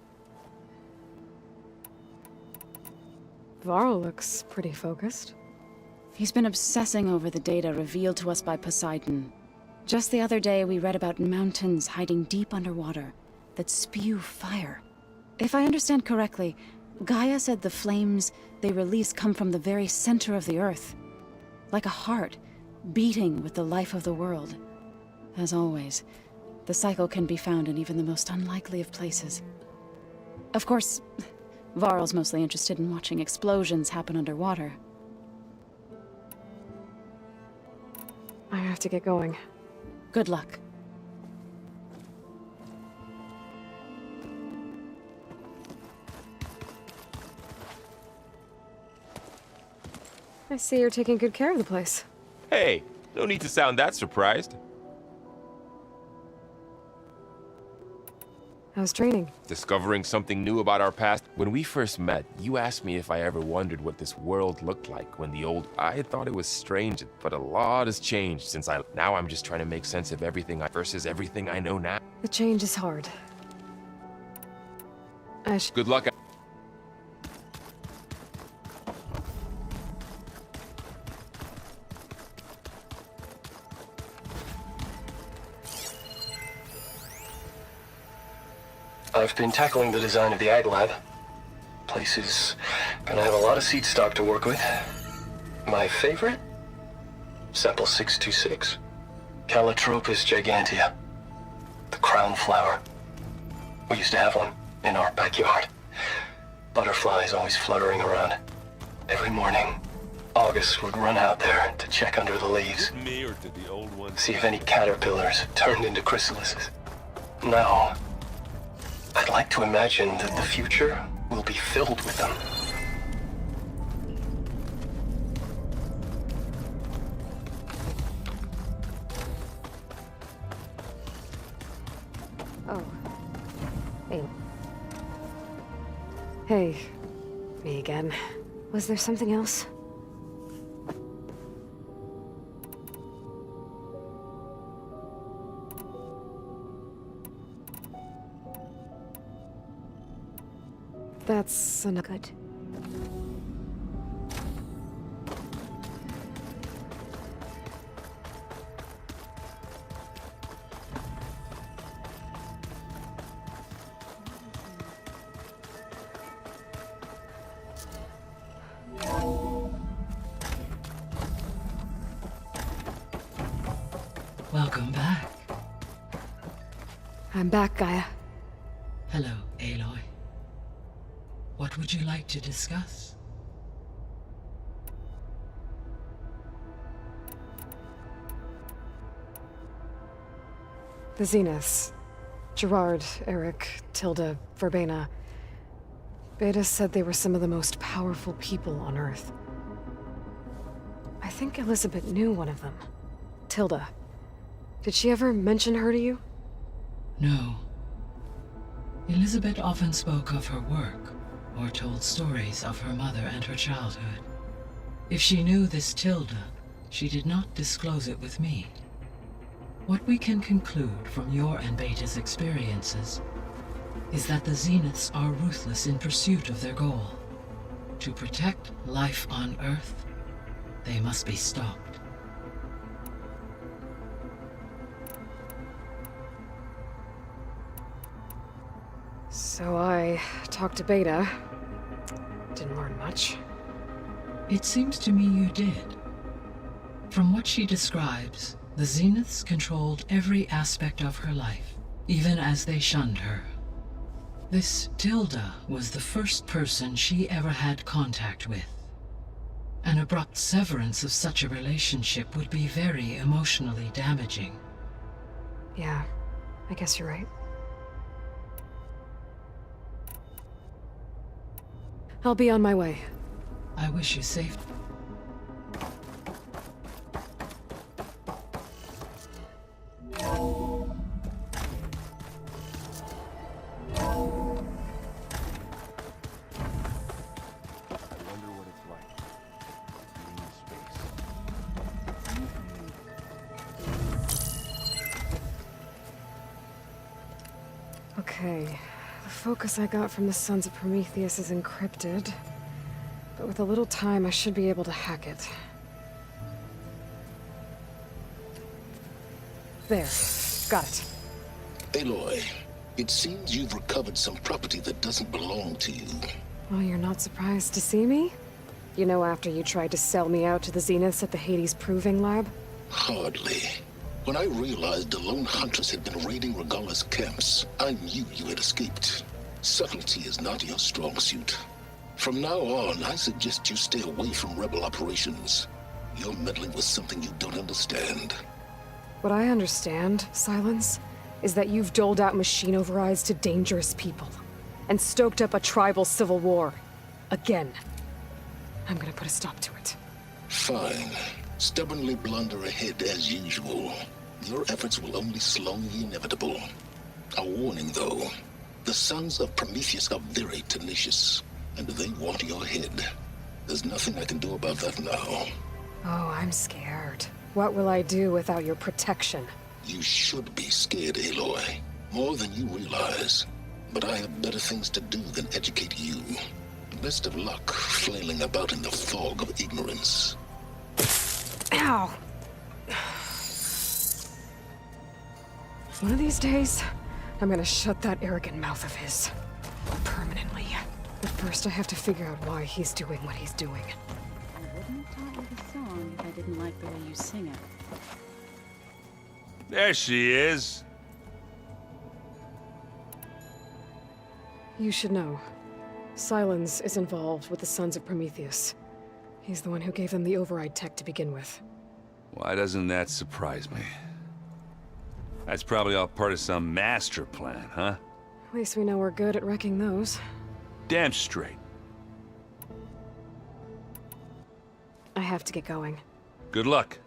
Varl looks pretty focused. He's been obsessing over the data revealed to us by Poseidon. Just the other day, we read about mountains hiding deep underwater that spew fire. If I understand correctly, Gaia said the flames they release come from the very center of the Earth. Like a heart, beating with the life of the world. As always, the cycle can be found in even the most unlikely of places. Of course, Varl's mostly interested in watching explosions happen underwater. I have to get going. Good luck. I see you're taking good care of the place. Hey, no need to sound that surprised. How's training? Discovering something new about our past. When we first met, you asked me if I ever wondered what this world looked like when the old... I thought it was strange, but a lot has changed since Now I'm just trying to make sense of everything versus everything I know now. The change is hard. Good luck. I've been tackling the design of the Ag Lab. Place is gonna have a lot of seed stock to work with. My favorite? Sample 626. Calotropis gigantea. The crown flower. We used to have one in our backyard. Butterflies always fluttering around. Every morning, August would run out there to check under the leaves. Me or did the old one? See if any caterpillars turned into chrysalises. Now, I'd like to imagine that the future will be filled with them. Oh. Hey. Hey. Me again. Was there something else? That's enough. Good. Welcome back. I'm back, Gaia. Hello, Aloy. What would you like to discuss? The Zeniths. Gerard, Eric, Tilda, Verbena. Beta said they were some of the most powerful people on Earth. I think Elizabeth knew one of them. Tilda. Did she ever mention her to you? No. Elizabeth often spoke of her work, or told stories of her mother and her childhood. If she knew this Tilda, she did not disclose it with me. What we can conclude from your and Beta's experiences is that the Zeniths are ruthless in pursuit of their goal. To protect life on Earth, they must be stopped. So I talked to Beta. Didn't learn much. It seems to me you did. From what she describes, the Zeniths controlled every aspect of her life, even as they shunned her. This Tilda was the first person she ever had contact with. An abrupt severance of such a relationship would be very emotionally damaging. Yeah, I guess you're right. I'll be on my way. I wish you safe. Okay, the focus I got from the Sons of Prometheus is encrypted, but with a little time I should be able to hack it. There, got it. Aloy, it seems you've recovered some property that doesn't belong to you. Well, you're not surprised to see me? You know, after you tried to sell me out to the Zeniths at the Hades Proving Lab? Hardly. When I realized the lone huntress had been raiding Regala's camps, I knew you had escaped. Subtlety is not your strong suit. From now on, I suggest you stay away from rebel operations. You're meddling with something you don't understand. What I understand, Silence, is that you've doled out machine overrides to dangerous people, and stoked up a tribal civil war. Again. I'm gonna put a stop to it. Fine. Stubbornly blunder ahead as usual. Your efforts will only slow the inevitable. A warning, though. The Sons of Prometheus are very tenacious, and they want your head. There's nothing I can do about that now. Oh, I'm scared. What will I do without your protection? You should be scared, Aloy. More than you realize. But I have better things to do than educate you. Best of luck flailing about in the fog of ignorance. Ow! One of these days, I'm gonna shut that arrogant mouth of his. Permanently. But first I have to figure out why he's doing what he's doing. I wouldn't have taught you the song if I didn't like the way you sing it. There she is. You should know. Silence is involved with the Sons of Prometheus. He's the one who gave them the override tech to begin with. Why doesn't that surprise me? That's probably all part of some master plan, huh? At least we know we're good at wrecking those. Damn straight. I have to get going. Good luck.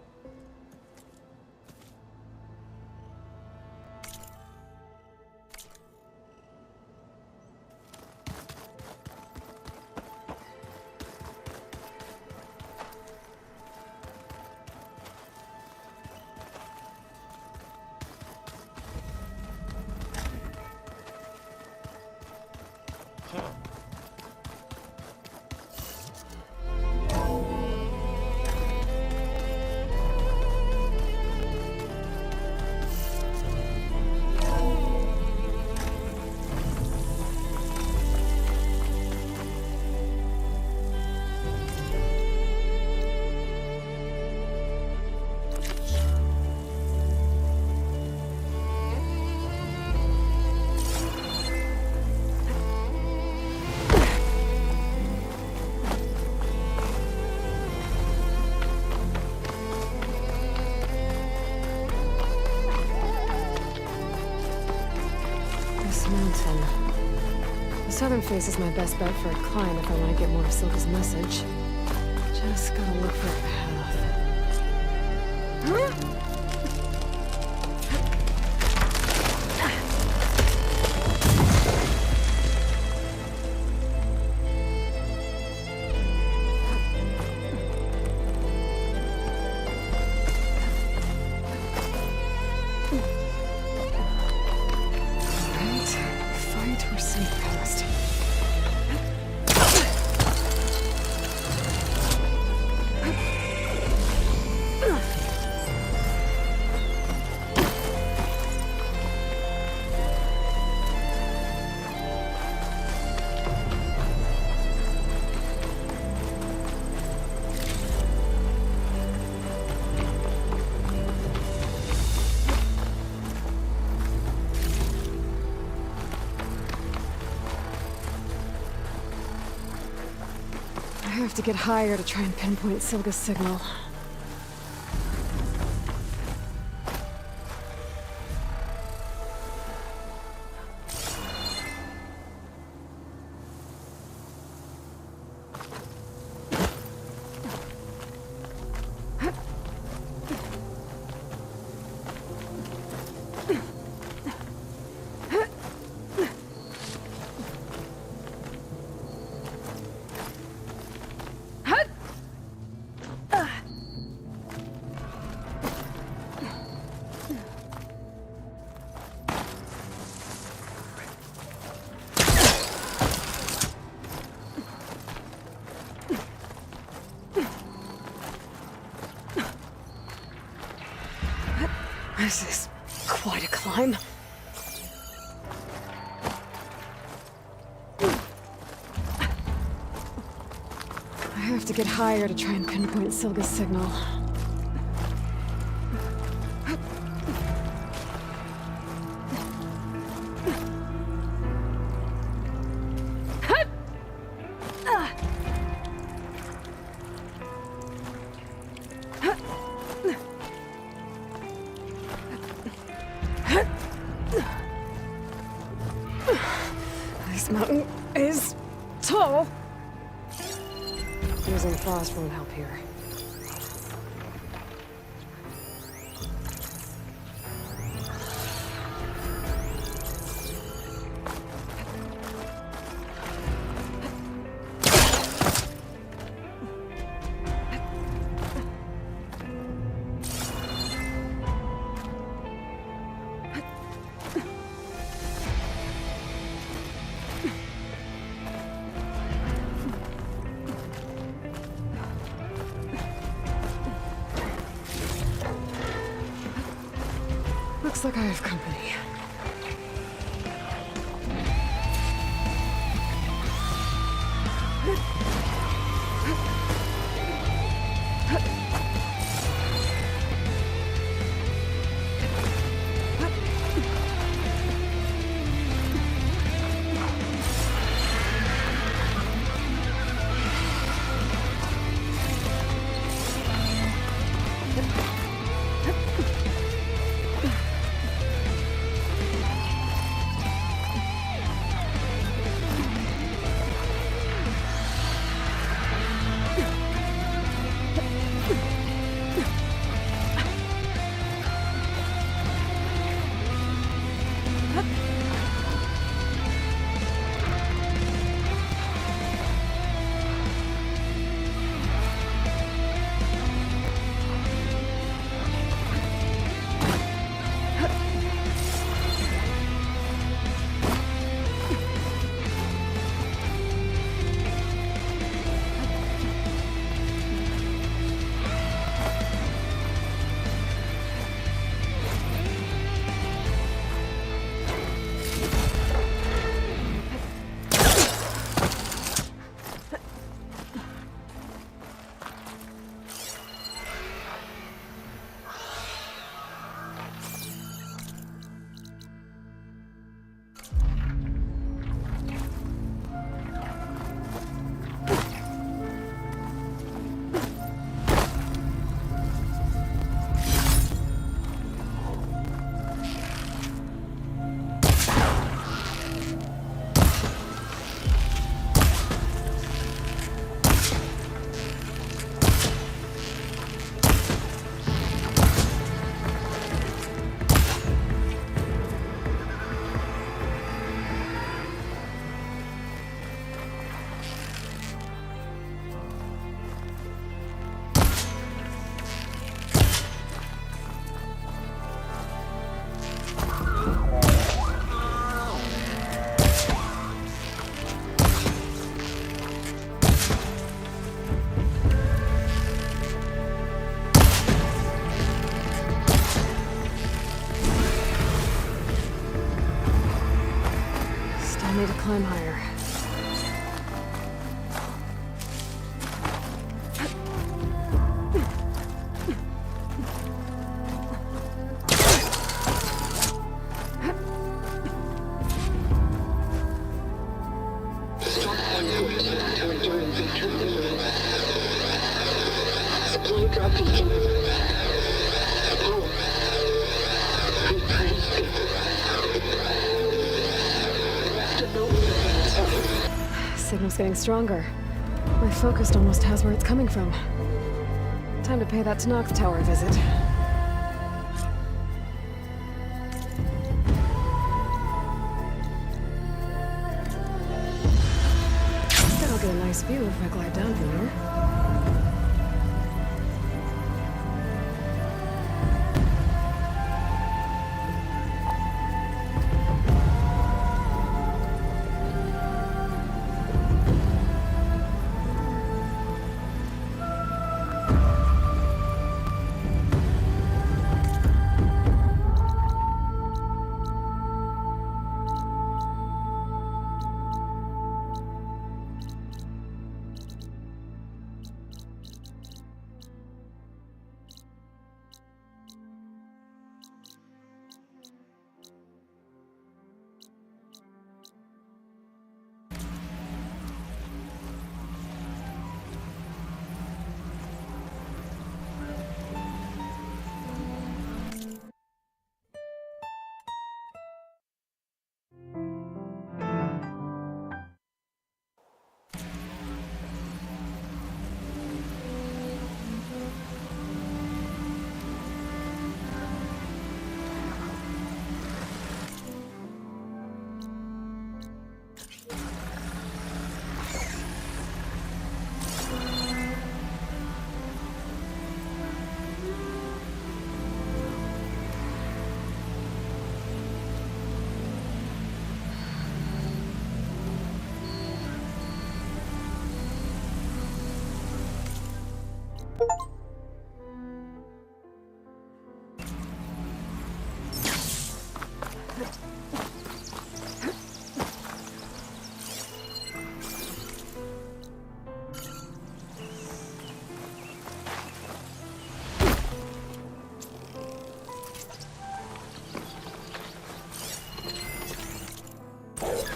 The southern face is my best bet for a climb if I want to get more of Silka's message. Just gotta look for a path. to get higher to try and pinpoint Silga's signal. This is quite a climb. I have to get higher to try and pinpoint Silga's signal. This mountain is tall. Using frost won't help here. Looks like I have company. Need to climb higher. light's getting stronger. My focus almost has where it's coming from. Time to pay that Tanox Tower a visit. I'll get a nice view if I glide down from here.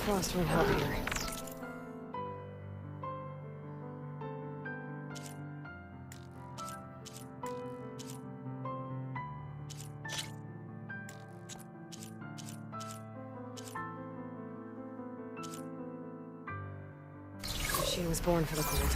Frost won't help here. She was born for the cold.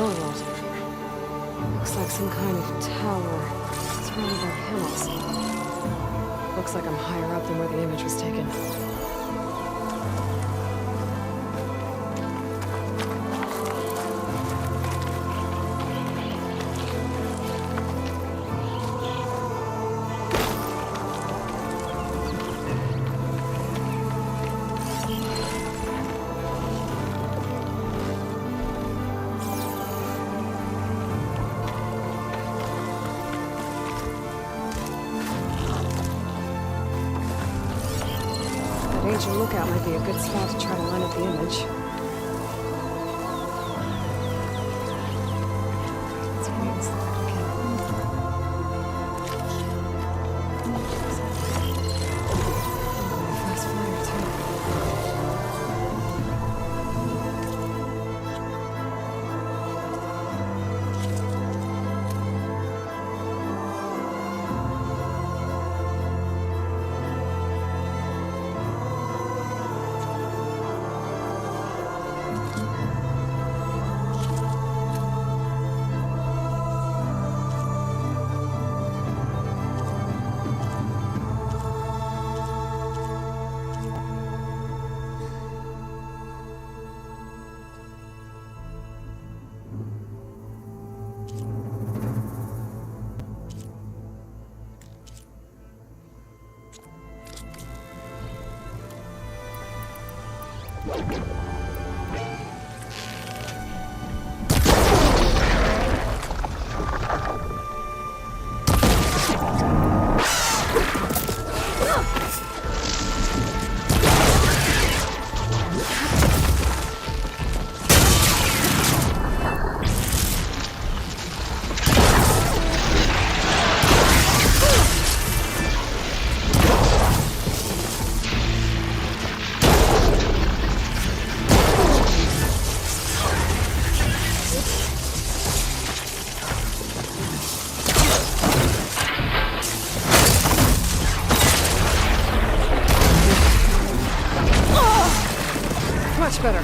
know what. Looks like some kind of tower surrounded by hills. Looks like I'm higher up than where the image was taken. Ancient lookout might be a good spot to try to line up the image. Let's see if we can select the fast flyer too. Much better.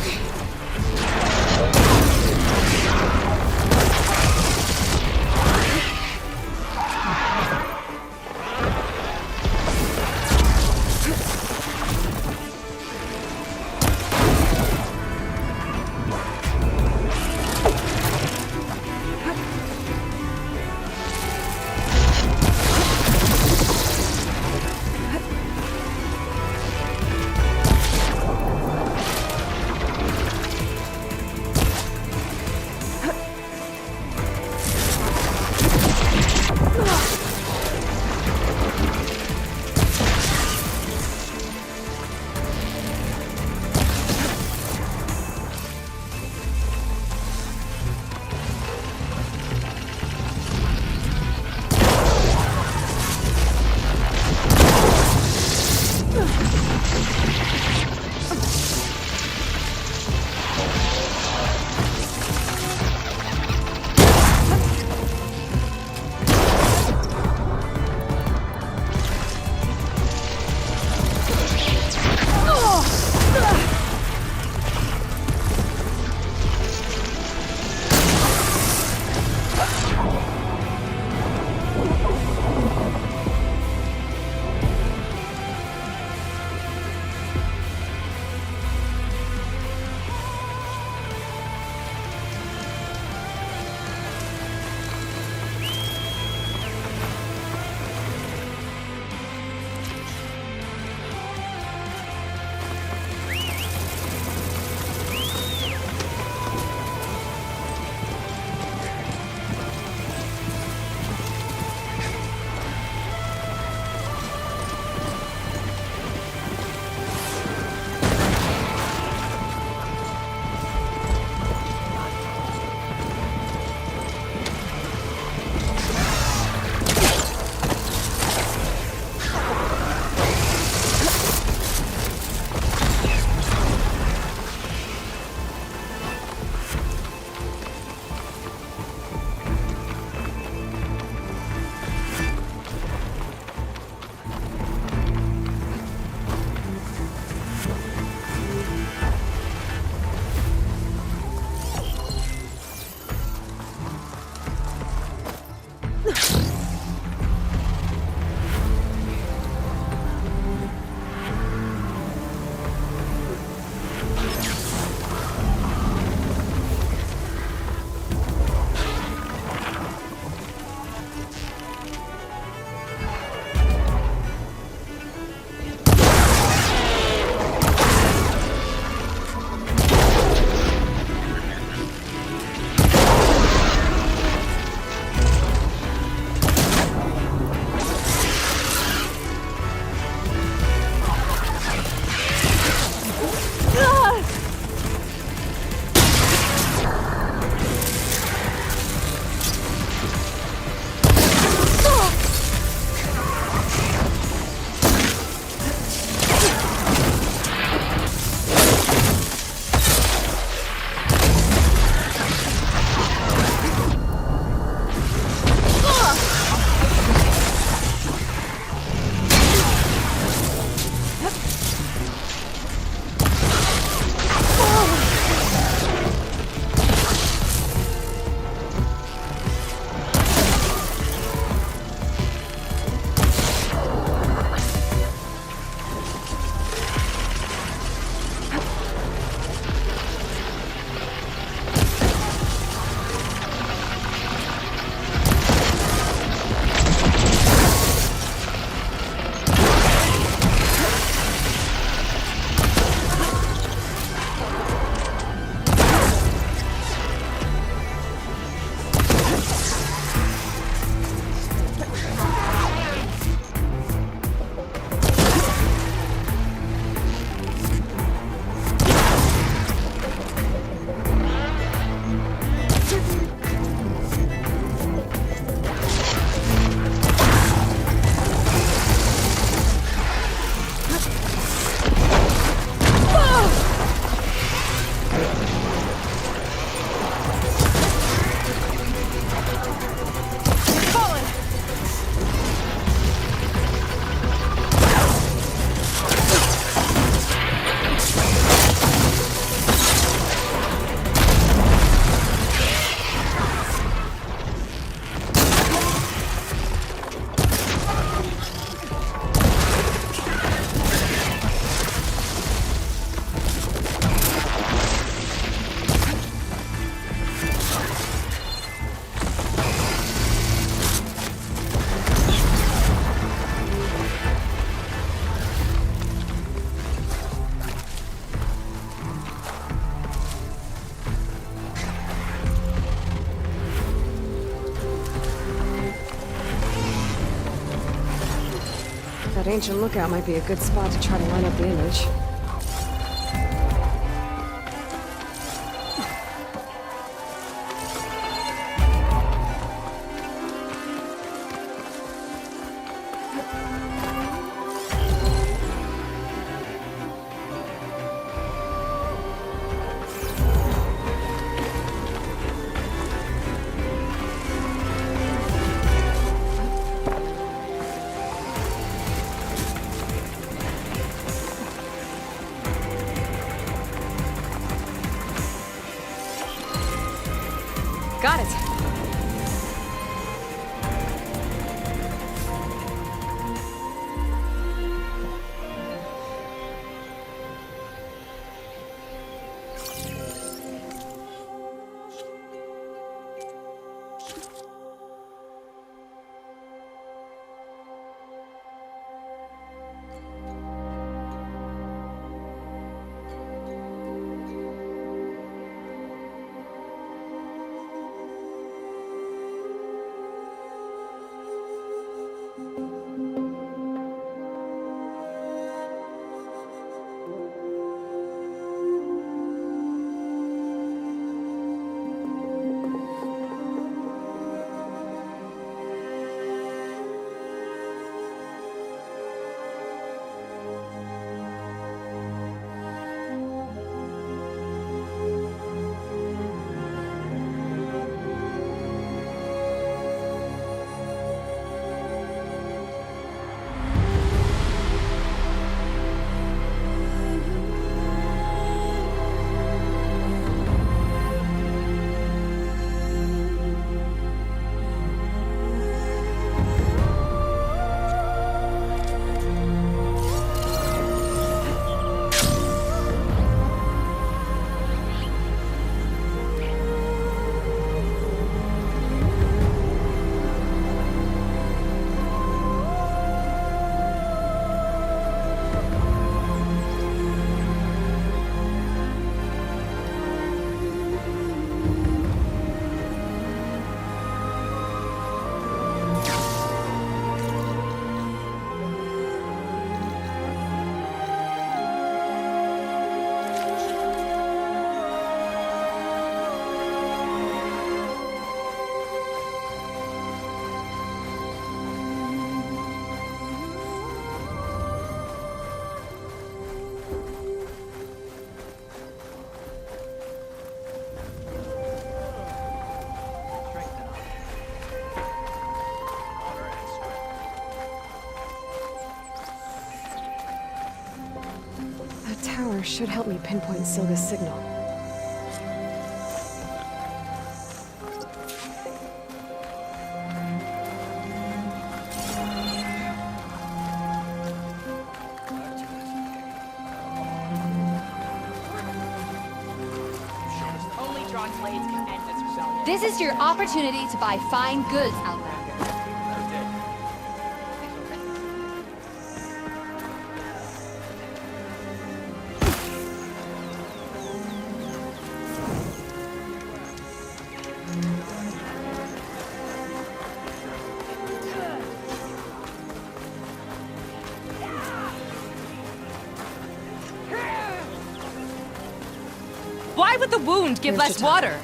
That ancient lookout might be a good spot to try to line up the image. Got it. Tower should help me pinpoint Silga's signal. This is your opportunity to buy fine goods, Outlander. Why would the wound give less water?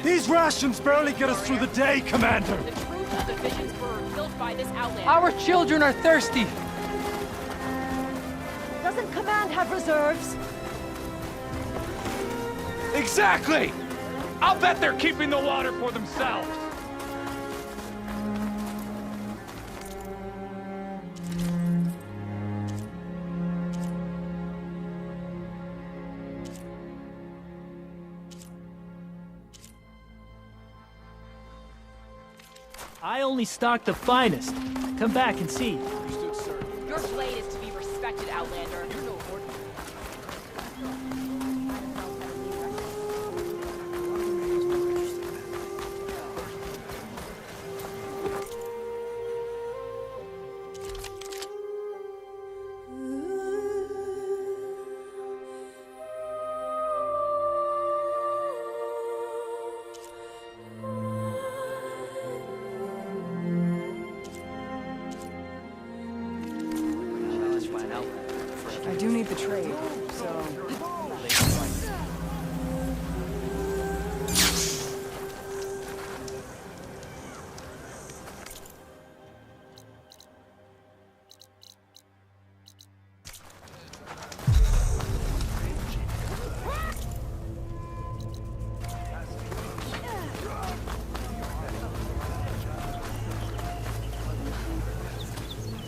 These rations barely get us through the day, Commander! The truth of the visions were built by this outlander. Our children are thirsty! Doesn't Command have reserves? Exactly! I'll bet they're keeping the water for themselves! I only stock the finest. Come back and see. Your blade is to be respected, Outlander. You're no ordinary.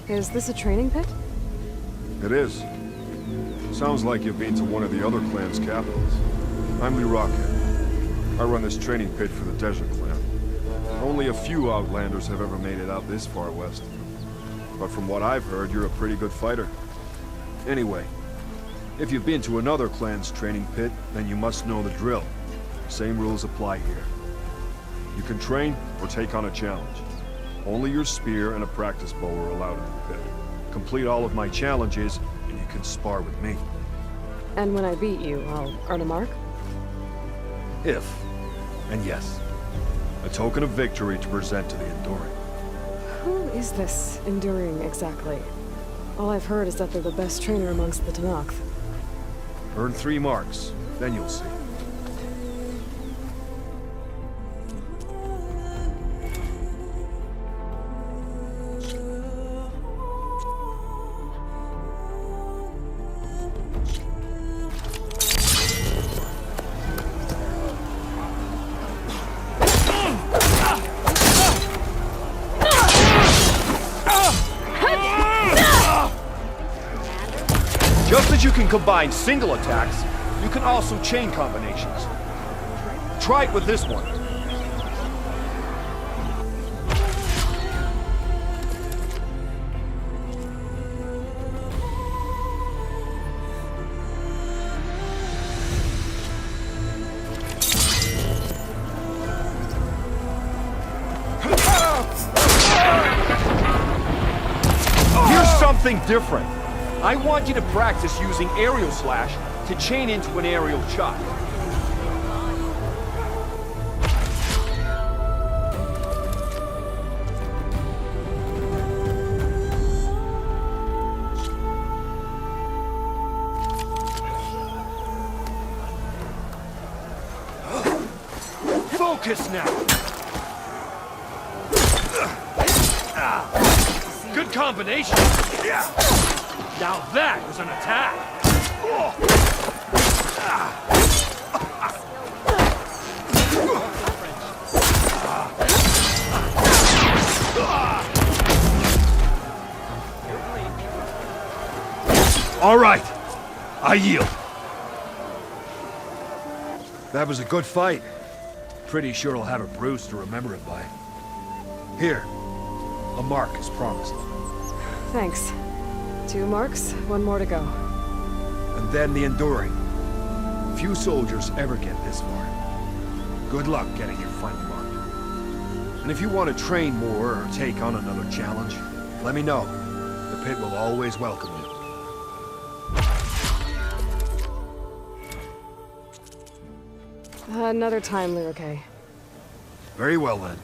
Is this a training pit? It is. Sounds like you've been to one of the other clan's capitals. I'm Lee Rockhead. I run this training pit for the Desert Clan. Only a few Outlanders have ever made it out this far west. But from what I've heard, you're a pretty good fighter. Anyway, if you've been to another clan's training pit, then you must know the drill. Same rules apply here. You can train or take on a challenge. Only your spear and a practice bow are allowed in the pit. Complete all of my challenges, and you can spar with me. And when I beat you, I'll earn a mark? If. And yes. A token of victory to present to the Enduring. Who is this Enduring exactly? All I've heard is that they're the best trainer amongst the Tenakth. Earn 3 marks, then you'll see. Just as you can combine single attacks, you can also chain combinations. Try it with this one. Here's something different. I want you to practice using aerial slash to chain into an aerial chop. Focus now! Good combination! Now that was an attack! All right, I yield. That was a good fight. Pretty sure I'll have a bruise to remember it by. Here, a mark as promised. Thanks. 2 marks, 1 more to go. And then the Enduring. Few soldiers ever get this far. Good luck getting your final mark. And if you want to train more or take on another challenge, let me know. The pit will always welcome you. Another time, Lyric. Very well then.